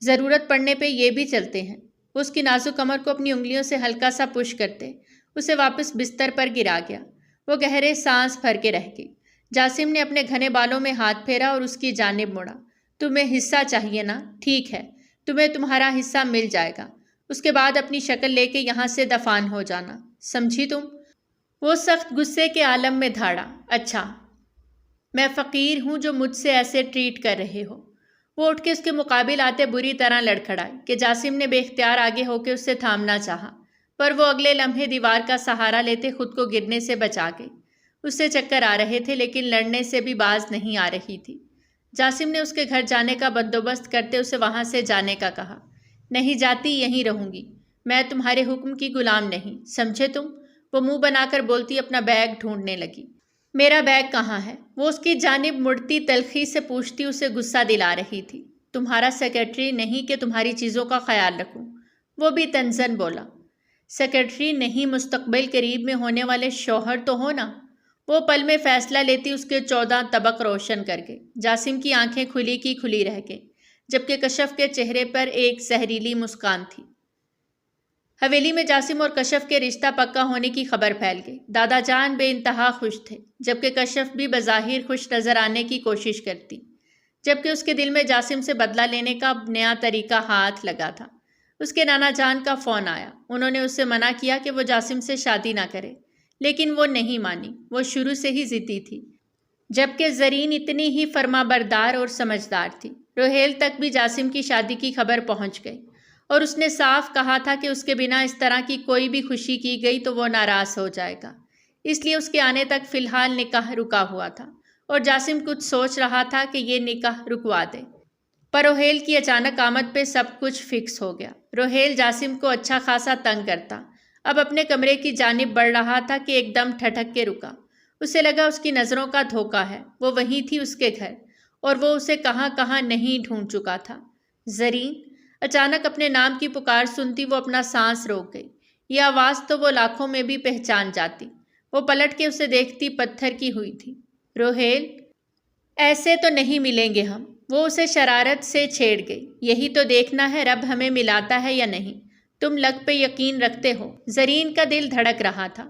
ضرورت پڑنے پہ یہ بھی چلتے ہیں۔ اس کی نازک کمر کو اپنی انگلیوں سے ہلکا سا پش کرتے اسے واپس بستر پر گرا گیا۔ وہ گہرے سانس بھر کے رہ گئی۔ جاسم نے اپنے گھنے بالوں میں ہاتھ پھیرا اور اس کی جانب مڑا۔ تمہیں حصہ چاہیے نا؟ ٹھیک ہے، تمہیں تمہارا حصہ مل جائے گا۔ اس کے بعد اپنی شکل لے کے یہاں سے دفان ہو جانا، سمجھی تم؟ وہ سخت غصے کے عالم میں دھاڑا۔ اچھا، میں فقیر ہوں جو مجھ سے ایسے ٹریٹ کر رہے ہو؟ وہ اٹھ کے اس کے مقابل آتے بری طرح لڑکھڑائی کہ جاسم نے بے اختیار آگے ہو کے اس سے تھامنا چاہا، پر وہ اگلے لمحے دیوار کا سہارا لیتے خود کو گرنے سے بچا گئی۔ اس سے چکر آ رہے تھے لیکن لڑنے سے بھی باز نہیں آ رہی تھی۔ جاسم نے اس کے گھر جانے کا بندوبست کرتے اسے وہاں سے جانے کا کہا۔ نہیں جاتی، یہیں رہوں گی، میں تمہارے حکم کی غلام نہیں، سمجھے تم؟ وہ منہ بنا کر بولتی اپنا بیگ ڈھونڈنے لگی۔ میرا بیگ کہاں ہے؟ وہ اس کی جانب مڑتی تلخی سے پوچھتی اسے غصہ دلا رہی تھی۔ تمہارا سیکرٹری نہیں کہ تمہاری چیزوں کا خیال رکھوں؟ وہ بھی تنزن بولا۔ سیکرٹری نہیں، مستقبل قریب میں ہونے والے شوہر تو ہو نا؟ وہ پل میں فیصلہ لیتی اس کے 14 طبق روشن کر گئے۔ جاسم کی آنکھیں کھلی کی کھلی رہ گئیں جبکہ کشف کے چہرے پر ایک زہریلی مسکان تھی۔ حویلی میں جاسم اور کشف کے رشتہ پکا ہونے کی خبر پھیل گئی۔ دادا جان بے انتہا خوش تھے جبکہ کشف بھی بظاہر خوش نظر آنے کی کوشش کرتی، جبکہ اس کے دل میں جاسم سے بدلہ لینے کا نیا طریقہ ہاتھ لگا تھا۔ اس کے نانا جان کا فون آیا۔ انہوں نے اس سے منع کیا کہ وہ جاسم سے شادی نہ کرے، لیکن وہ نہیں مانی۔ وہ شروع سے ہی ضدی تھی، جبکہ زرین اتنی ہی فرما بردار اور سمجھدار تھی۔ روہیل تک بھی جاسم کی شادی کی خبر پہنچ گئی اور اس نے صاف کہا تھا کہ اس کے بنا اس طرح کی کوئی بھی خوشی کی گئی تو وہ ناراض ہو جائے گا۔ اس لیے اس کے آنے تک فی الحال نکاح رکا ہوا تھا اور جاسم کچھ سوچ رہا تھا کہ یہ نکاح رکوا دے، پر روہیل کی اچانک آمد پہ سب کچھ فکس ہو گیا۔ روہیل جاسم کو اچھا خاصا تنگ کرتا اب اپنے کمرے کی جانب بڑھ رہا تھا کہ ایک دم ٹھٹک کے رکا۔ اسے لگا اس کی نظروں کا دھوکہ ہے، وہ وہیں تھی اس کے گھر، اور وہ اسے کہاں کہاں نہیں ڈھونڈ چکا تھا۔ زرین! اچانک اپنے نام کی پکار سنتی وہ اپنا سانس روک گئی۔ یہ آواز تو وہ لاکھوں میں بھی پہچان جاتی۔ وہ پلٹ کے اسے دیکھتی پتھر کی ہوئی تھی۔ روہیل! ایسے تو نہیں ملیں گے ہم، وہ اسے شرارت سے چھیڑ گئی۔ یہی تو دیکھنا ہے رب ہمیں ملاتا ہے یا نہیں۔ تم لک پہ یقین رکھتے ہو؟ زرین کا دل دھڑک رہا تھا۔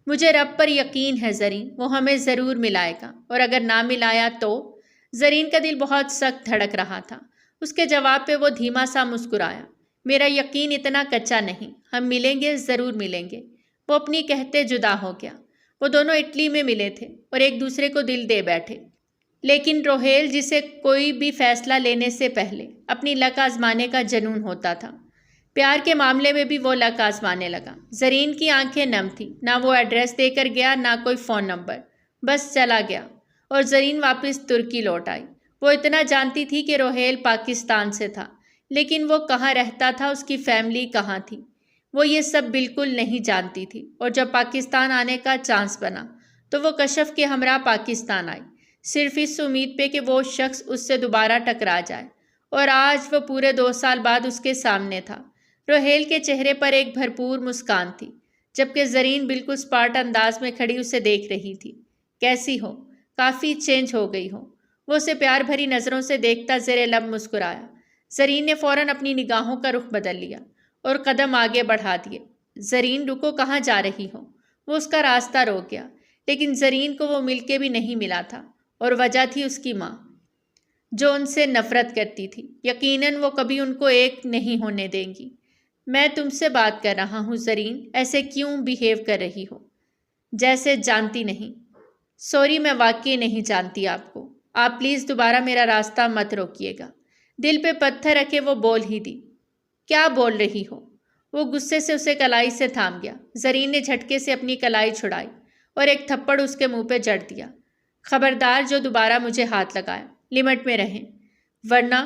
مجھے رب پر یقین ہے زرین، وہ ہمیں ضرور ملائے گا، اور اگر نہ ملایا تو؟ زرین کا دل بہت سخت دھڑک رہا تھا۔ اس کے جواب پہ وہ دھیما سا مسکرایا۔ میرا یقین اتنا کچا نہیں، ہم ملیں گے، ضرور ملیں گے۔ وہ اپنی کہتے جدا ہو گیا۔ وہ دونوں اٹلی میں ملے تھے اور ایک دوسرے کو دل دے بیٹھے، لیکن روہیل جسے کوئی بھی فیصلہ لینے سے پہلے اپنی لک آزمانے کا جنون ہوتا تھا، پیار کے معاملے میں بھی وہ لک آزمانے لگا۔ زرین کی آنکھیں نم تھی، نہ وہ ایڈریس دے کر گیا نہ کوئی فون نمبر، بس چلا گیا، اور زرین واپس ترکی لوٹ آئی۔ وہ اتنا جانتی تھی کہ روہیل پاکستان سے تھا، لیکن وہ کہاں رہتا تھا، اس کی فیملی کہاں تھی، وہ یہ سب بالکل نہیں جانتی تھی۔ اور جب پاکستان آنے کا چانس بنا تو وہ کشف کے ہمراہ پاکستان آئی، صرف اس امید پہ کہ وہ شخص اس سے دوبارہ ٹکرا جائے، اور آج وہ پورے 2 سال بعد اس کے سامنے تھا۔ روہیل کے چہرے پر ایک بھرپور مسکان تھی، جبکہ زرین بالکل سپاٹ انداز میں کھڑی اسے دیکھ رہی تھی۔ کیسی ہو؟ کافی چینج ہو گئی ہو۔ وہ اسے پیار بھری نظروں سے دیکھتا زیر لب مسکرایا۔ زرین نے فوراً اپنی نگاہوں کا رخ بدل لیا اور قدم آگے بڑھا دیے۔ زرین رکو، کہاں جا رہی ہو؟ وہ اس کا راستہ روک گیا، لیکن زرین کو وہ مل کے بھی نہیں ملا تھا، اور وجہ تھی اس کی ماں، جو ان سے نفرت کرتی تھی۔ یقیناً وہ کبھی ان کو ایک نہیں ہونے دیں گی۔ میں تم سے بات کر رہا ہوں زرین، ایسے کیوں بیہیو کر رہی ہو جیسے جانتی نہیں؟ سوری، میں واقعی نہیں جانتی آپ کو۔ آپ پلیز دوبارہ میرا راستہ مت روکیے گا۔ دل پہ پتھر رکھے وہ بول ہی دی۔ کیا بول رہی ہو؟ وہ غصے سے اسے کلائی سے تھام گیا۔ زرین نے جھٹکے سے اپنی کلائی چھڑائی اور ایک تھپڑ اس کے منہ پہ جڑ دیا۔ خبردار جو دوبارہ مجھے ہاتھ لگایا، لمٹ میں رہیں، ورنہ…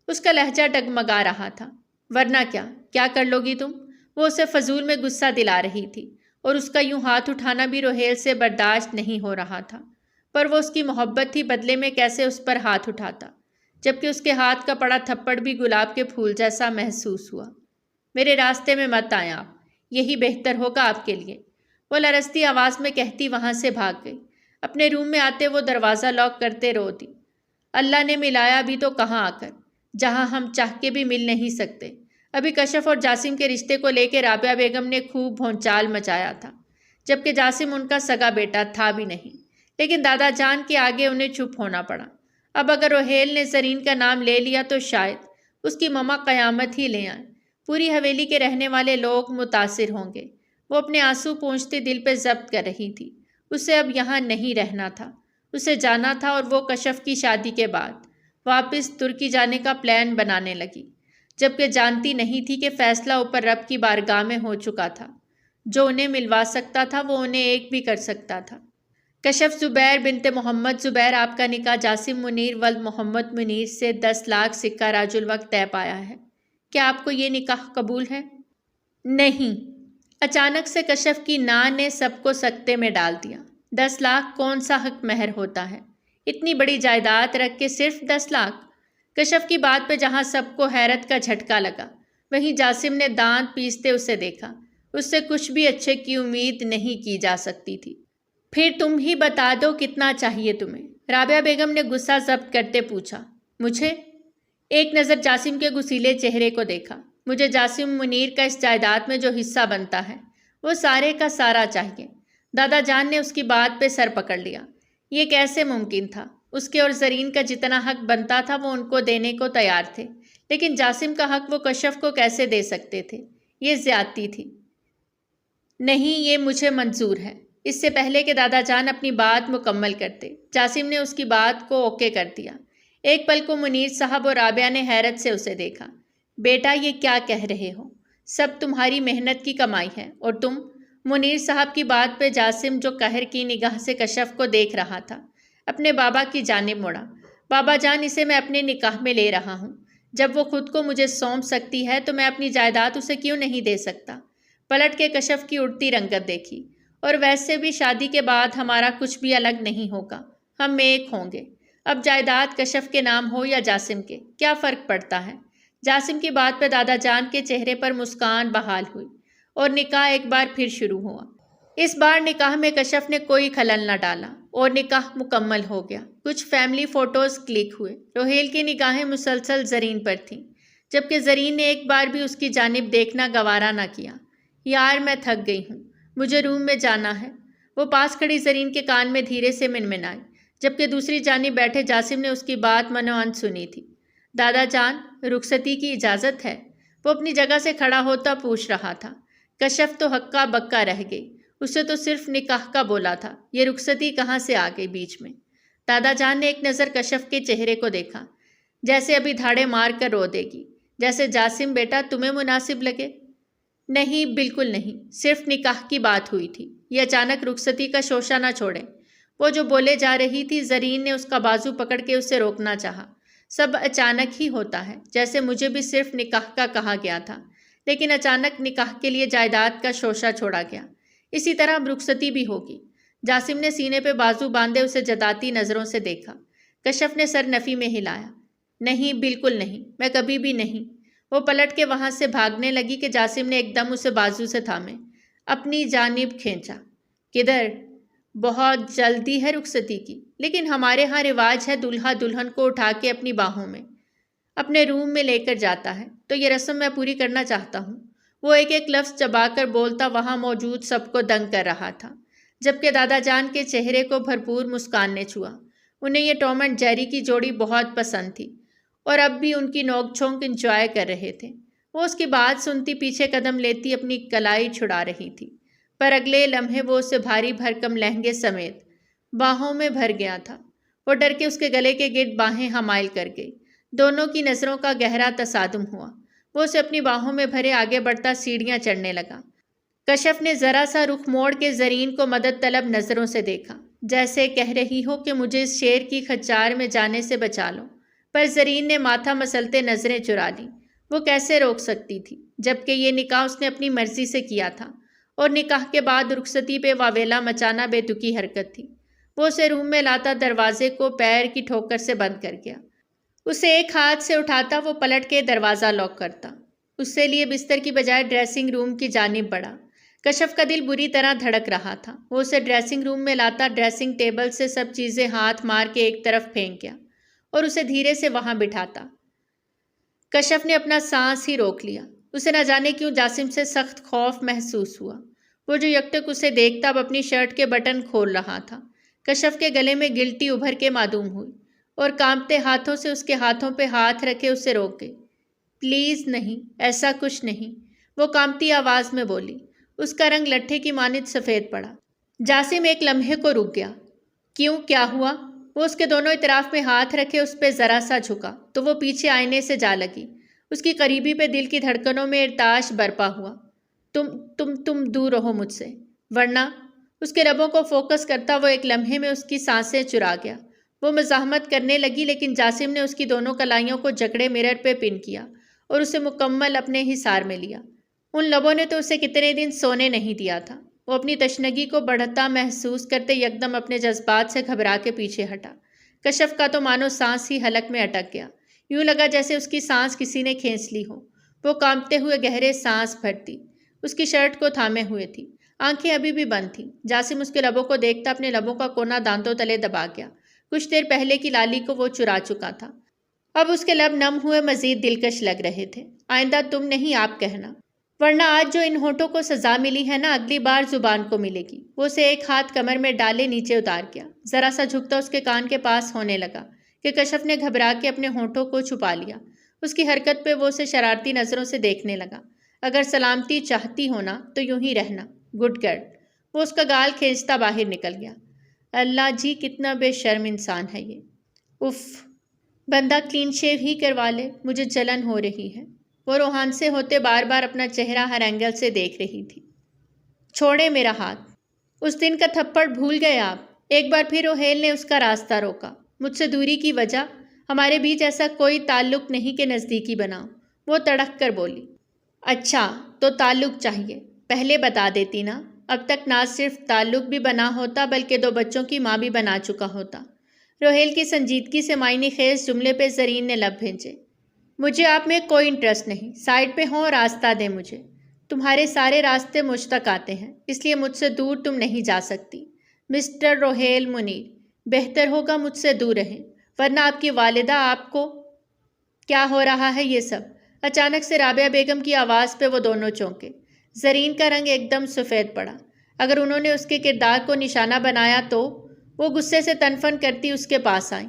اس کا لہجہ ڈگمگا رہا تھا۔ ورنہ کیا؟ کیا کر لو گی تم؟ وہ اسے فضول میں غصہ دلا رہی تھی، اور اس کا یوں ہاتھ اٹھانا بھی روہیل سے برداشت نہیں ہو رہا تھا، پر وہ اس کی محبت تھی، بدلے میں کیسے اس پر ہاتھ اٹھاتا، جبکہ اس کے ہاتھ کا پڑا تھپڑ بھی گلاب کے پھول جیسا محسوس ہوا۔ میرے راستے میں مت آئیں آپ، یہی بہتر ہوگا آپ کے لیے، وہ لرزتی آواز میں کہتی وہاں سے بھاگ گئی۔ اپنے روم میں آتے وہ دروازہ لاک کرتے رو دی۔ اللہ نے ملایا بھی تو کہاں آ کر، جہاں ہم چاہ کے بھی مل نہیں سکتے۔ ابھی کشف اور جاسم کے رشتے کو لے کے رابعہ بیگم نے خوب بھونچال مچایا تھا، جبکہ جاسم ان کا سگا بیٹا تھا بھی نہیں، لیکن دادا جان کے آگے انہیں چپ ہونا پڑا۔ اب اگر روہیل نے زرین کا نام لے لیا تو شاید اس کی ماما قیامت ہی لے آئیں۔ پوری حویلی کے رہنے والے لوگ متاثر ہوں گے۔ وہ اپنے آنسو پونچھتے دل پہ ضبط کر رہی تھی۔ اسے اب یہاں نہیں رہنا تھا، اسے جانا تھا، اور وہ کشف کی شادی کے بعد واپس ترکی جانے کا پلان بنانے لگی، جبکہ جانتی نہیں تھی کہ فیصلہ اوپر رب کی بارگاہ میں ہو چکا تھا۔ جو انہیں ملوا سکتا تھا وہ انہیں ایک بھی کر سکتا تھا۔ کشف زبیر بنت محمد زبیر، آپ کا نکاح جاسم منیر ولد محمد منیر سے 10 لاکھ سکہ راج الوقت طے پایا ہے۔ کیا آپ کو یہ نکاح قبول ہے؟ نہیں۔ اچانک سے کشف کی نا نے سب کو سکتے میں ڈال دیا۔ 10 لاکھ کون سا حق مہر ہوتا ہے؟ اتنی بڑی جائیداد رکھ کے صرف 10 لاکھ؟ کشف کی بات پہ جہاں سب کو حیرت کا جھٹکا لگا، وہیں جاسم نے دانت پیستے اسے دیکھا۔ اس سے کچھ بھی اچھے کی امید نہیں کی جا سکتی تھی۔ پھر تم ہی بتا دو کتنا چاہیے تمہیں؟ رابعہ بیگم نے غصہ ضبط کرتے پوچھا۔ مجھے؟ ایک نظر جاسم کے غسیلے چہرے کو دیکھا۔ مجھے جاسم منیر کا اس جائیداد میں جو حصہ بنتا ہے وہ سارے کا سارا چاہیے۔ دادا جان نے اس کی بات پہ سر پکڑ لیا۔ یہ کیسے ممکن تھا؟ اس کے اور زرین کا جتنا حق بنتا تھا وہ ان کو دینے کو تیار تھے، لیکن جاسم کا حق وہ کشف کو کیسے دے سکتے تھے؟ یہ زیادتی تھی۔ نہیں، یہ مجھے منظور ہے۔ اس سے پہلے کہ دادا جان اپنی بات مکمل کرتے، جاسم نے اس کی بات کو اوکے کر دیا۔ ایک پل کو منیر صاحب اور رابعہ نے حیرت سے اسے دیکھا۔ بیٹا، یہ کیا کہہ رہے ہو؟ سب تمہاری محنت کی کمائی ہے، اور تم منیر صاحب کی بات پہ جاسم جو قہر کی نگاہ سے کشف کو دیکھ رہا تھا اپنے بابا کی جانب مڑا۔ بابا جان، اسے میں اپنے نکاح میں لے رہا ہوں۔ جب وہ خود کو مجھے سونپ سکتی ہے تو میں اپنی جائیداد اسے کیوں نہیں دے سکتا؟ پلٹ کے کشف کی اڑتی رنگت دیکھی۔ اور ویسے بھی شادی کے بعد ہمارا کچھ بھی الگ نہیں ہوگا، ہم ایک ہوں گے۔ اب جائیداد کشف کے نام ہو یا جاسم کے، کیا فرق پڑتا ہے؟ جاسم کی بات پہ دادا جان کے چہرے پر مسکان بحال ہوئی اور نکاح ایک بار پھر شروع ہوا۔ اس بار نکاح میں کشف نے کوئی خلل نہ ڈالا اور نکاح مکمل ہو گیا۔ کچھ فیملی فوٹوز کلک ہوئے۔ روہیل کی نگاہیں مسلسل زرین پر تھیں، جبکہ زرین نے ایک بار بھی اس کی جانب دیکھنا گوارا نہ کیا۔ یار، میں تھک گئی ہوں، مجھے روم میں جانا ہے، وہ پاس کھڑی زرین کے کان میں دھیرے سے منمنائی، جبکہ دوسری جانب بیٹھے جاسم نے اس کی بات منوان سنی تھی۔ دادا جان، رخصتی کی اجازت ہے؟ وہ اپنی جگہ سے کھڑا ہوتا پوچھ رہا تھا۔ کشف تو ہکا بکا رہ گئی، اسے تو صرف نکاح کا بولا تھا، یہ رخصتی کہاں سے آ گئی بیچ میں؟ دادا جان نے ایک نظر کشف کے چہرے کو دیکھا، جیسے ابھی دھاڑے مار کر رو دے گی۔ جیسے جاسم بیٹا تمہیں مناسب لگے؟ نہیں، بالکل نہیں، صرف نکاح کی بات ہوئی تھی، یہ اچانک رخصتی کا شوشہ نہ چھوڑے۔ وہ جو بولے جا رہی تھی، زرین نے اس کا بازو پکڑ کے اسے روکنا چاہا۔ سب اچانک ہی ہوتا ہے، جیسے مجھے بھی صرف نکاح کا کہا گیا تھا، لیکن اچانک نکاح کے لیے جائیداد کا شوشہ چھوڑا گیا، اسی طرح اب رخصتی بھی ہوگی۔ جاسم نے سینے پہ بازو باندھے اسے جداتی نظروں سے دیکھا۔ کشف نے سر نفی میں ہلایا۔ نہیں، بالکل نہیں، میں کبھی بھی نہیں۔ وہ پلٹ کے وہاں سے بھاگنے لگی کہ جاسم نے ایک دم اسے بازو سے تھامے اپنی جانب کھینچا۔ کدھر؟ بہت جلدی ہے رخصتی کی، لیکن ہمارے ہاں رواج ہے دلہا دلہن کو اٹھا کے اپنی باہوں میں اپنے روم میں لے کر جاتا ہے، تو یہ رسم میں پوری کرنا چاہتا ہوں۔ وہ ایک ایک لفظ چبا کر بولتا وہاں موجود سب کو دنگ کر رہا تھا، جبکہ دادا جان کے چہرے کو بھرپور مسکان نے چھوا۔ انہیں یہ ٹام اینڈ جیری کی جوڑی بہت پسند تھی اور اب بھی ان کی نوک جھونک انجوائے کر رہے تھے۔ وہ اس کی بات سنتی پیچھے قدم لیتی اپنی کلائی چھڑا رہی تھی، پر اگلے لمحے وہ اسے بھاری بھرکم لہنگے سمیت باہوں میں بھر گیا تھا۔ وہ ڈر کے اس کے گلے کے گرد باہیں حمائل کر گئی۔ دونوں کی نظروں کا گہرا تصادم ہوا۔ وہ اسے اپنی باہوں میں بھرے آگے بڑھتا سیڑھیاں چڑھنے لگا۔ کشف نے ذرا سا رخ موڑ کے زرین کو مدد طلب نظروں سے دیکھا، جیسے کہہ رہی ہو کہ مجھے اس شیر کی خچار میں جانے سے بچا لو، پر زرین نے ماتھا مسلتے نظریں چرا لیں۔ وہ کیسے روک سکتی تھی، جبکہ یہ نکاح اس نے اپنی مرضی سے کیا تھا، اور نکاح کے بعد رخصتی پہ واویلا مچانا بے تکی حرکت تھی۔ وہ اسے روم میں لاتا دروازے کو پیر کی ٹھوکر سے بند کر گیا۔ اسے ایک ہاتھ سے اٹھاتا وہ پلٹ کے دروازہ لاک کرتا۔ اس سے لیے بستر کی بجائے ڈریسنگ روم کی جانب بڑھا۔ کشف کا دل بری طرح دھڑک رہا تھا۔ وہ اسے ڈریسنگ روم میں لاتا ڈریسنگ ٹیبل سے سب چیزیں ہاتھ مار کے ایک طرف پھینک گیا اور اسے دھیرے سے وہاں بٹھاتا۔ کشف نے اپنا سانس ہی روک لیا۔ اسے نہ جانے کیوں جاسم سے سخت خوف محسوس ہوا۔ وہ جو یکٹک اسے دیکھتا اب اپنی شرٹ کے بٹن کھول رہا تھا۔ کشف کے گلے میں گلٹی ابھر کے معدوم ہوئی اور کانپتے ہاتھوں سے اس کے ہاتھوں پہ ہاتھ رکھے اسے روک گئی۔ پلیز نہیں، ایسا کچھ نہیں، وہ کانپتی آواز میں بولی۔ اس کا رنگ لٹھے کی مانند سفید پڑا۔ جاسم ایک لمحے کو رک گیا۔ کیوں، کیا ہوا؟ وہ اس کے دونوں اطراف میں ہاتھ رکھے اس پہ ذرا سا جھکا تو وہ پیچھے آئینے سے جا لگی۔ اس کی قریبی پہ دل کی دھڑکنوں میں ارتعاش برپا ہوا۔ تم دور رہو مجھ سے، ورنہ… اس کے لبوں کو فوکس کرتا وہ ایک لمحے میں اس کی سانسیں چرا گیا۔ وہ مزاحمت کرنے لگی، لیکن جاسم نے اس کی دونوں کلائیوں کو جکڑے مرر پہ پن کیا اور اسے مکمل اپنے حصار میں لیا۔ ان لبوں نے تو اسے کتنے دن سونے نہیں دیا تھا۔ وہ اپنی تشنگی کو بڑھتا محسوس کرتے یکدم اپنے جذبات سے گھبرا کے پیچھے ہٹا۔ کشف کا تو مانو سانس ہی حلق میں اٹک گیا۔ یوں لگا جیسے اس کی سانس کسی نے کھینچ لی ہو۔ وہ کانپتے ہوئے گہرے سانس بھرتی اس کی شرٹ کو تھامے ہوئے تھی۔ آنکھیں ابھی بھی بند تھیں۔ جاسم اس کے لبوں کو دیکھتا اپنے لبوں کا کونا دانتوں تلے دبا گیا۔ کچھ دیر پہلے کی لالی کو وہ چرا چکا تھا، اب اس کے لب نم ہوئے مزید دلکش لگ رہے تھے۔ آئندہ تم نہیں، آپ کہنا، ورنہ آج جو ان ہونٹوں کو سزا ملی ہے نا، اگلی بار زبان کو ملے گی۔ وہ اسے ایک ہاتھ کمر میں ڈالے نیچے اتار گیا۔ ذرا سا جھکتا اس کے کان کے پاس ہونے لگا کہ کشف نے گھبرا کے اپنے ہونٹوں کو چھپا لیا۔ اس کی حرکت پہ وہ اسے شرارتی نظروں سے دیکھنے لگا۔ اگر سلامتی چاہتی ہونا تو یوں ہی رہنا، گڈ گرل۔ وہ اس کا گال کھینچتا باہر نکل گیا۔ اللہ جی، کتنا بے شرم انسان ہے یہ۔ اف، بندہ کلین شیو ہی کروا لے، مجھے جلن ہو رہی ہے۔ وہ روحان سے ہوتے بار بار اپنا چہرہ ہر اینگل سے دیکھ رہی تھی۔ چھوڑیں میرا ہاتھ۔ اس دن کا تھپڑ بھول گئے آپ؟ ایک بار پھر روہیل نے اس کا راستہ روکا۔ مجھ سے دوری کی وجہ؟ ہمارے بیچ ایسا کوئی تعلق نہیں کہ نزدیکی بناؤ، وہ تڑک کر بولی۔ اچھا تو تعلق چاہیے، پہلے بتا دیتی نا، اب تک نہ صرف تعلق بھی بنا ہوتا بلکہ 2 بچوں کی ماں بھی بنا چکا ہوتا۔ روہیل کی سنجیدگی سے معنی خیز جملے پہ زرین نے لب بھینچے۔ مجھے آپ میں کوئی انٹرسٹ نہیں، سائڈ پہ ہوں، راستہ دیں مجھے۔ تمہارے سارے راستے مجھ تک آتے ہیں، اس لیے مجھ سے دور تم نہیں جا سکتی۔ مسٹر روہیل منیر، بہتر ہوگا مجھ سے دور رہیں، ورنہ آپ کی والدہ آپ کو… کیا ہو رہا ہے یہ سب؟ اچانک سے رابعہ بیگم کی آواز پہ وہ دونوں چونکے۔ زرین کا رنگ ایک دم سفید پڑا۔ اگر انہوں نے اس کے کردار کو نشانہ بنایا تو… وہ غصے سے تنفن کرتی اس کے پاس آئیں۔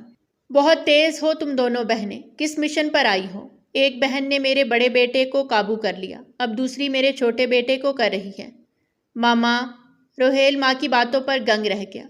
بہت تیز ہو تم دونوں بہنیں، کس مشن پر آئی ہو؟ ایک بہن نے میرے بڑے بیٹے کو قابو کر لیا، اب دوسری میرے چھوٹے بیٹے کو کر رہی ہے۔ ماما… روہیل ماں کی باتوں پر گنگ رہ گیا۔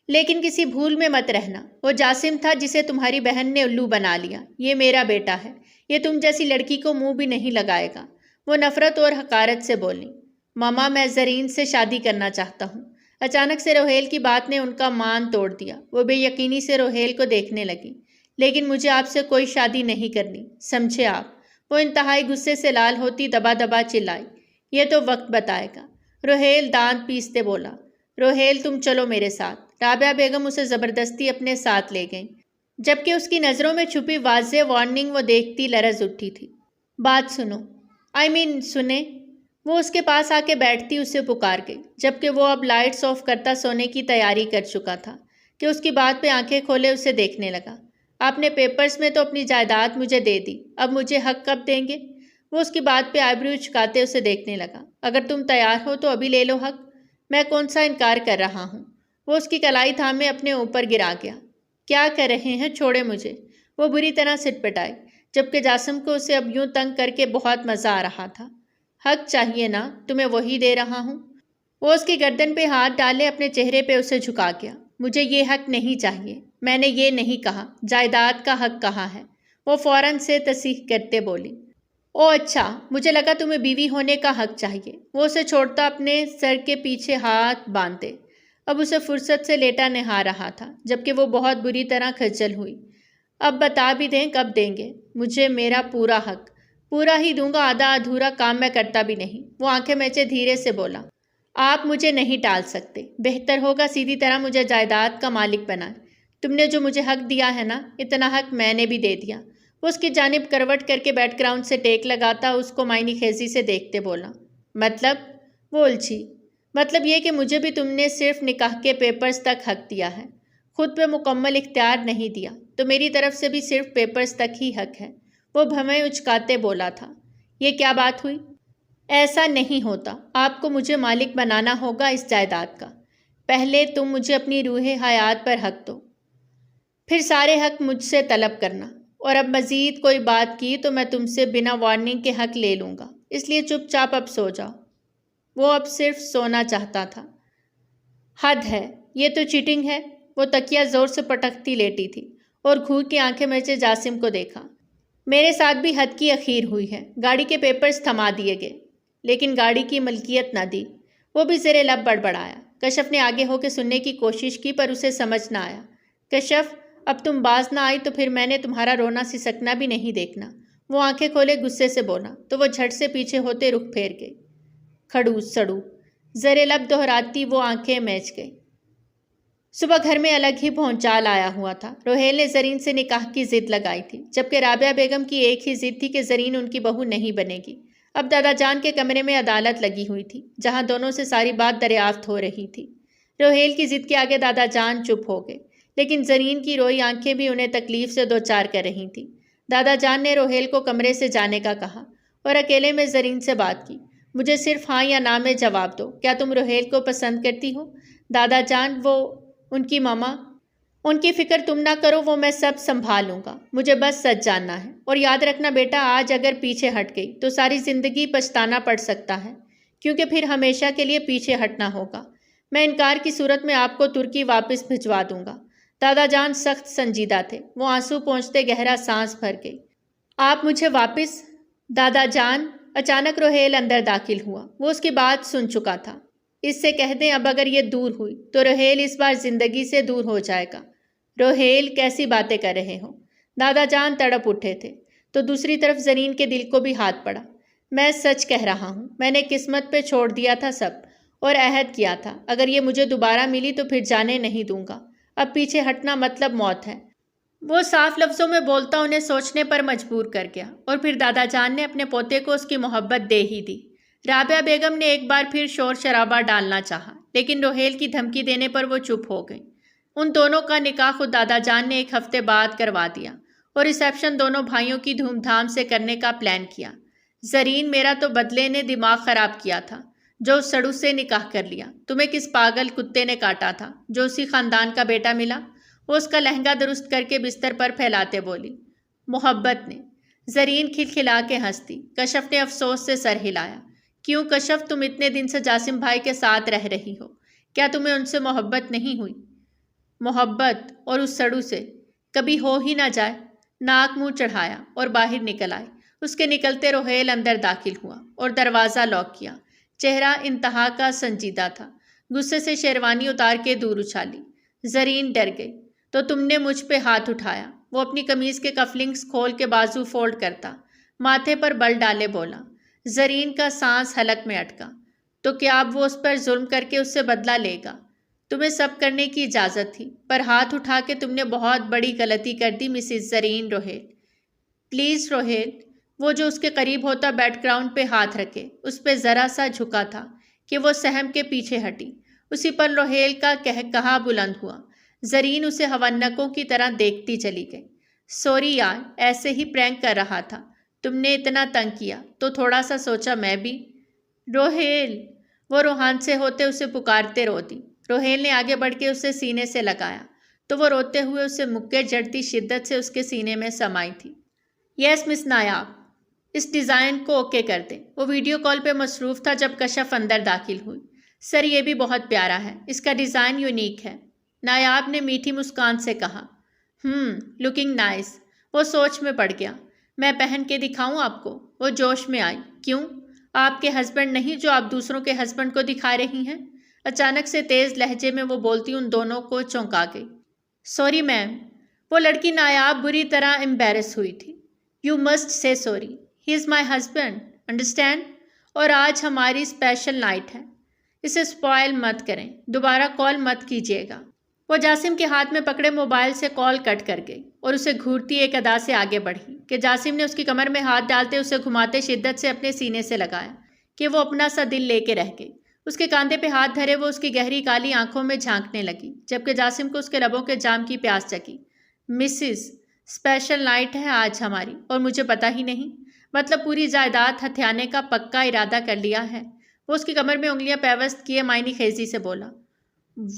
لیکن کسی بھول میں مت رہنا، وہ جاسم تھا جسے تمہاری بہن نے الو بنا لیا، یہ میرا بیٹا ہے، یہ تم جیسی لڑکی کو منہ بھی نہیں لگائے گا۔ وہ نفرت اور حقارت سے بولی۔ ماما میں زرین سے شادی کرنا چاہتا ہوں۔ اچانک سے روہیل کی بات نے ان کا مان توڑ دیا۔ وہ بے یقینی سے روہیل کو دیکھنے لگی۔ لیکن مجھے آپ سے کوئی شادی نہیں کرنی، سمجھے آپ؟ وہ انتہائی غصے سے لال ہوتی دبا دبا چلائی۔ یہ تو وقت بتائے گا۔ روہیل دانت پیستے بولا۔ روہیل تم چلو میرے ساتھ۔ رابعہ بیگم اسے زبردستی اپنے ساتھ لے گئیں، جبکہ اس کی نظروں میں چھپی واضح وارننگ وہ دیکھتی لرز اٹھی تھی۔ بات سنو، سنیں۔ وہ اس کے پاس آ کے بیٹھتی اسے پکار گئی، جبکہ وہ اب لائٹس آف کرتا سونے کی تیاری کر چکا تھا کہ اس کی بات پہ آنکھیں کھولے اسے دیکھنے لگا۔ آپ نے پیپرز میں تو اپنی جائیداد مجھے دے دی، اب مجھے حق کب دیں گے؟ وہ اس کی بات پہ آئیبرو چکاتے اسے دیکھنے لگا۔ اگر تم تیار ہو تو ابھی لے لو حق، میں کون سا انکار کر رہا ہوں۔ وہ اس کی کلائی تھامے اپنے اوپر گرا گیا۔ کیا کر رہے ہیں، چھوڑے مجھے۔ وہ بری طرح سٹ پٹائی، جبکہ جاسم کو اسے اب یوں تنگ کر کے بہت مزہ آ رہا تھا۔ حق چاہیے نا، تمہیں وہی دے رہا ہوں۔ وہ اس کی گردن پہ ہاتھ ڈالے اپنے چہرے پہ اسے جھکا گیا۔ مجھے یہ حق نہیں چاہیے، میں نے یہ نہیں کہا، جائیداد کا حق کہا ہے۔ وہ فوراً سے تصحیح کرتے بولی۔ او اچھا، مجھے لگا تمہیں بیوی ہونے کا حق چاہیے۔ وہ اسے چھوڑتا اپنے سر کے پیچھے ہاتھ باندھے اب اسے فرصت سے لیٹا نہا رہا تھا، جبکہ وہ بہت بری طرح کھجل ہوئی۔ اب بتا بھی دیں کب دیں گے؟ مجھے میرا پورا حق۔ پورا ہی دوں گا، آدھا ادھورا کام میں کرتا بھی نہیں۔ وہ آنکھیں میچے دھیرے سے بولا۔ آپ مجھے نہیں ٹال سکتے، بہتر ہوگا سیدھی طرح مجھے جائیداد کا مالک بنائیں۔ تم نے جو مجھے حق دیا ہے نا، اتنا حق میں نے بھی دے دیا۔ وہ اس کی جانب کروٹ کر کے بیک گراؤنڈ سے ٹیک لگاتا اس کو معنی خیزی سے دیکھتے بولا۔ مطلب؟ وہ الجھی۔ مطلب یہ کہ مجھے بھی تم نے صرف نکاح کے پیپرز تک حق دیا ہے، خود پہ مکمل اختیار نہیں دیا، تو میری طرف سے بھی صرف پیپرز تک ہی حق ہے۔ وہ بھویں اچکاتے بولا تھا۔ یہ کیا بات ہوئی؟ ایسا نہیں ہوتا، آپ کو مجھے مالک بنانا ہوگا اس جائیداد کا۔ پہلے تم مجھے اپنی روح حیات پر حق دو، پھر سارے حق مجھ سے طلب کرنا، اور اب مزید کوئی بات کی تو میں تم سے بنا وارننگ کے حق لے لوں گا، اس لیے چپ چاپ اب سو جاؤ۔ وہ اب صرف سونا چاہتا تھا۔ حد ہے، یہ تو چیٹنگ ہے۔ وہ تکیہ زور سے پٹکتی لیٹی تھی اور گھور کی آنکھیں میچے جاسم کو دیکھا۔ میرے ساتھ بھی حد کی اخیر ہوئی ہے۔ گاڑی کے پیپرز تھما دیے گئے، لیکن گاڑی کی ملکیت نہ دی۔ وہ بھی زیر لب بڑبڑایا۔ کشف نے آگے ہو کے سننے کی کوشش کی پر اسے سمجھ نہ آیا۔ کشف، اب تم باز نہ آئی تو پھر میں نے تمہارا رونا سسکنا بھی نہیں دیکھنا۔ وہ آنکھیں کھولے غصے سے بولا تو وہ جھٹ سے پیچھے ہوتے رخ پھیر گئی۔ کھڑوس سڑو، زیر لب دہراتی وہ آنکھیں میچ گئی۔ صبح گھر میں الگ ہی بھونچال آیا ہوا تھا۔ روہیل نے زرین سے نکاح کی ضد لگائی تھی، جبکہ رابعہ بیگم کی ایک ہی ضد تھی کہ زرین ان کی بہو نہیں بنے گی۔ اب دادا جان کے کمرے میں عدالت لگی ہوئی تھی، جہاں دونوں سے ساری بات دریافت ہو رہی تھی۔ روہیل کی ضد کے آگے دادا جان چپ ہو گئے، لیکن زرین کی روئی آنکھیں بھی انہیں تکلیف سے دوچار کر رہی تھیں۔ دادا جان نے روہیل کو کمرے سے جانے کا کہا اور اکیلے میں زرین سے بات کی۔ مجھے صرف ہاں یا نہ میں جواب دو، کیا تم روہیل کو پسند کرتی ہو؟ دادا جان، وہ ان کی ماما، ان کی فکر تم نہ کرو، وہ میں سب سنبھال لوں گا، مجھے بس سچ جاننا ہے۔ اور یاد رکھنا بیٹا، آج اگر پیچھے ہٹ گئی تو ساری زندگی پچھتانا پڑ سکتا ہے، کیونکہ پھر ہمیشہ کے لیے پیچھے ہٹنا ہوگا۔ میں انکار کی صورت میں آپ کو ترکی واپس بھجوا دوں گا۔ دادا جان سخت سنجیدہ تھے، وہ آنسو پونچھتے گہرا سانس بھر گئی۔ آپ مجھے واپس؟ دادا جان، اچانک روہیل اندر داخل ہوا۔ وہ اس کی بات سن چکا تھا۔ اس سے کہہ دیں اب اگر یہ دور ہوئی تو روہیل اس بار زندگی سے دور ہو جائے گا۔ روہیل کیسی باتیں کر رہے ہو؟ دادا جان تڑپ اٹھے تھے تو دوسری طرف زرین کے دل کو بھی ہاتھ پڑا۔ میں سچ کہہ رہا ہوں، میں نے قسمت پہ چھوڑ دیا تھا سب اور عہد کیا تھا اگر یہ مجھے دوبارہ ملی تو پھر جانے نہیں دوں گا۔ اب پیچھے ہٹنا مطلب موت ہے۔ وہ صاف لفظوں میں بولتا انہیں سوچنے پر مجبور کر گیا اور پھر دادا جان نے اپنے پوتے کو اس کی محبت دے ہی دی۔ رابعہ بیگم نے ایک بار پھر شور شرابہ ڈالنا چاہا لیکن روہیل کی دھمکی دینے پر وہ چپ ہو گئی۔ ان دونوں کا نکاح خود دادا جان نے 1 ہفتے بعد کروا دیا اور ریسیپشن دونوں بھائیوں کی دھوم دھام سے کرنے کا پلان کیا۔ زرین، میرا تو بدلے نے دماغ خراب کیا تھا جو اس سڑو سے نکاح کر لیا۔ تمہیں کس پاگل کتے نے کاٹا تھا جو اسی خاندان کا بیٹا ملا؟ وہ اس کا لہنگا درست کر کے بستر پر پھیلاتے بولی۔ محبت نے۔ زرین کھلکھلا کے ہنس دی۔ کشف نے افسوس سے سر ہلایا۔ کیوں کشف، تم اتنے دن سے جاسم بھائی کے ساتھ رہ رہی ہو، کیا تمہیں ان سے محبت نہیں ہوئی؟ محبت اور اس سڑو سے کبھی ہو ہی نہ جائے۔ ناک منہ چڑھایا اور باہر نکل آئے۔ اس کے نکلتے روہیل اندر داخل ہوا اور دروازہ لاک کیا۔ چہرہ انتہا کا سنجیدہ تھا۔ غصے سے شیروانی اتار کے دور اچھالی۔ زرین ڈر گئی۔ تو تم نے مجھ پہ ہاتھ اٹھایا؟ وہ اپنی قمیض کے کفلنگز کھول کے بازو فولڈ کرتا ماتھے پر بل ڈالے بولا۔ زرین کا سانس حلق میں اٹکا۔ تو کیا اب وہ اس پر ظلم کر کے اس سے بدلہ لے گا؟ تمہیں سب کرنے کی اجازت تھی پر ہاتھ اٹھا کے تم نے بہت بڑی غلطی کر دی مسز زرین۔ روہیل پلیز روہیل۔ وہ جو اس کے قریب ہوتا بیڈ گراؤنڈ پہ ہاتھ رکھے اس پہ ذرا سا جھکا تھا کہ وہ سہم کے پیچھے ہٹی۔ اسی پر روہیل کا کہا بلند ہوا۔ زرین اسے حونکوں کی طرح دیکھتی چلی گئی۔ سوری یار، ایسے ہی پرینک کر رہا تھا۔ تم نے اتنا تنگ کیا تو تھوڑا سا سوچا میں بھی۔ روہیل، وہ روحان سے ہوتے اسے پکارتے رو دی۔ روہیل نے آگے بڑھ کے اسے سینے سے لگایا تو وہ روتے ہوئے اسے مکے جڑتی شدت سے اس کے سینے میں سمائی تھی۔ یس مس نایاب، اس ڈیزائن کو اوکے کر دیں۔ وہ ویڈیو کال پہ مصروف تھا جب کشف اندر داخل ہوئی۔ سر، یہ بھی بہت پیارا ہے، اس کا ڈیزائن یونیک ہے، نایاب نے میٹھی مسکان سے کہا۔ Looking nice. وہ سوچ میں پڑ گیا۔ میں پہن کے دکھاؤں آپ کو؟ وہ جوش میں آئی۔ کیوں؟ آپ کے ہسبینڈ نہیں جو آپ دوسروں کے ہسبینڈ کو دکھا رہی ہیں؟ اچانک سے تیز لہجے میں وہ بولتی ان دونوں کو چونکا گئی۔ Sorry ma'am. وہ لڑکی نایاب بری طرح امبیرس ہوئی تھی۔ یو مسٹ سے sorry, he is my husband, understand? اور آج ہماری اسپیشل نائٹ ہے، اسے اسپوائل مت کریں، دوبارہ کال مت کیجیے گا۔ وہ جاسم کے ہاتھ میں پکڑے موبائل سے کال کٹ کر گئی اور اسے گھورتی ایک ادا سے آگے بڑھی کہ جاسم نے اس کی کمر میں ہاتھ ڈالتے اسے گھماتے شدت سے اپنے سینے سے لگایا کہ وہ اپنا سا دل لے کے رہ گئی۔ اس کے کاندھے پہ ہاتھ دھرے وہ اس کی گہری کالی آنکھوں میں جھانکنے لگی جبکہ جاسم کو اس کے لبوں کے جام کی پیاس چکی۔ مسز، اسپیشل نائٹ ہے آج ہماری اور مجھے پتہ ہی نہیں؟ مطلب پوری جائیداد ہتھیانے کا پکا ارادہ کر لیا ہے؟ وہ اس کی کمر میں انگلیاں پیوست کیے معنی خیزی سے بولا۔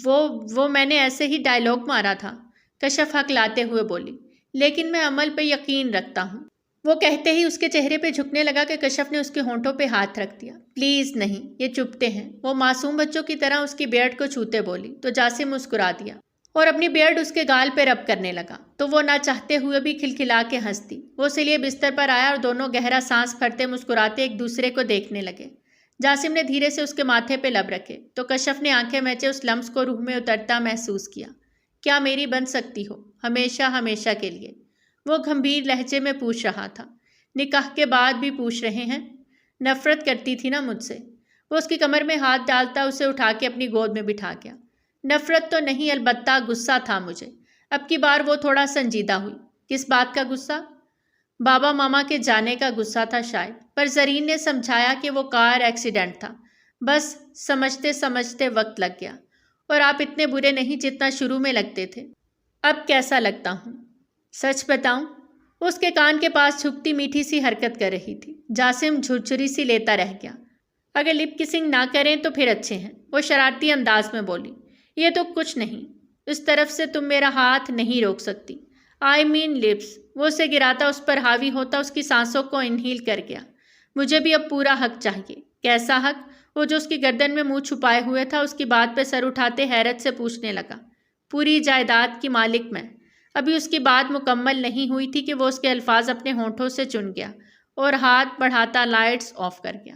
وہ میں نے ایسے ہی ڈائیلاگ مارا تھا، کشف حق لاتے ہوئے بولی، لیکن میں عمل پہ یقین رکھتا ہوں۔ وہ کہتے ہی اس کے چہرے پہ جھکنے لگا کہ کشف نے اس کے ہونٹوں پہ ہاتھ رکھ دیا۔ پلیز نہیں، یہ چپتے ہیں۔ وہ معصوم بچوں کی طرح اس کی بیئرڈ کو چھوتے بولی تو جاسم مسکرا دیا اور اپنی بیئرڈ اس کے گال پہ رب کرنے لگا تو وہ نہ چاہتے ہوئے بھی کھلکھلا کے ہنس دی۔ وہ اسی لیے بستر پر آیا اور دونوں گہرا سانس بھرتے مسکراتے ایک دوسرے کو دیکھنے لگے۔ جاسم نے دھیرے سے اس کے ماتھے پہ لب رکھے تو کشف نے آنکھیں میچے اس لمس کو روح میں اترتا محسوس کیا۔ کیا میری بن سکتی ہو ہمیشہ ہمیشہ کے لیے؟ وہ گھمبیر لہجے میں پوچھ رہا تھا۔ نکاح کے بعد بھی پوچھ رہے ہیں؟ نفرت کرتی تھی نا مجھ سے؟ وہ اس کی کمر میں ہاتھ ڈالتا اسے اٹھا کے اپنی گود میں بٹھا گیا۔ نفرت تو نہیں، البتہ غصہ تھا مجھے۔ اب کی بار وہ تھوڑا سنجیدہ ہوئی۔ کس بات کا غصہ؟ بابا ماما کے جانے کا غصہ تھا شاید، پر زرین نے سمجھایا کہ وہ کار ایکسیڈنٹ تھا، بس سمجھتے سمجھتے وقت لگ گیا، اور آپ اتنے برے نہیں جتنا شروع میں لگتے تھے۔ اب کیسا لگتا ہوں؟ سچ بتاؤں؟ اس کے کان کے پاس جھکتی میٹھی سی حرکت کر رہی تھی۔ جاسم جھرجھری سی لیتا رہ گیا۔ اگر لپ کسنگ نہ کریں تو پھر اچھے ہیں، وہ شرارتی انداز میں بولی۔ یہ تو کچھ نہیں، اس طرف سے تم میرا ہاتھ نہیں روک سکتی۔ آئی مین لپس۔ وہ اسے گراتا اس پر حاوی ہوتا اس کی سانسوں کو انہیل کر گیا۔ مجھے بھی اب پورا حق چاہیے۔ کیسا حق؟ وہ جو اس کی گردن میں منہ چھپائے ہوئے تھا اس کی بات پہ سر اٹھاتے حیرت سے پوچھنے لگا۔ پوری جائیداد کی مالک میں۔ ابھی اس کی بات مکمل نہیں ہوئی تھی کہ وہ اس کے الفاظ اپنے ہونٹوں سے چن گیا اور ہاتھ بڑھاتا لائٹس آف کر گیا۔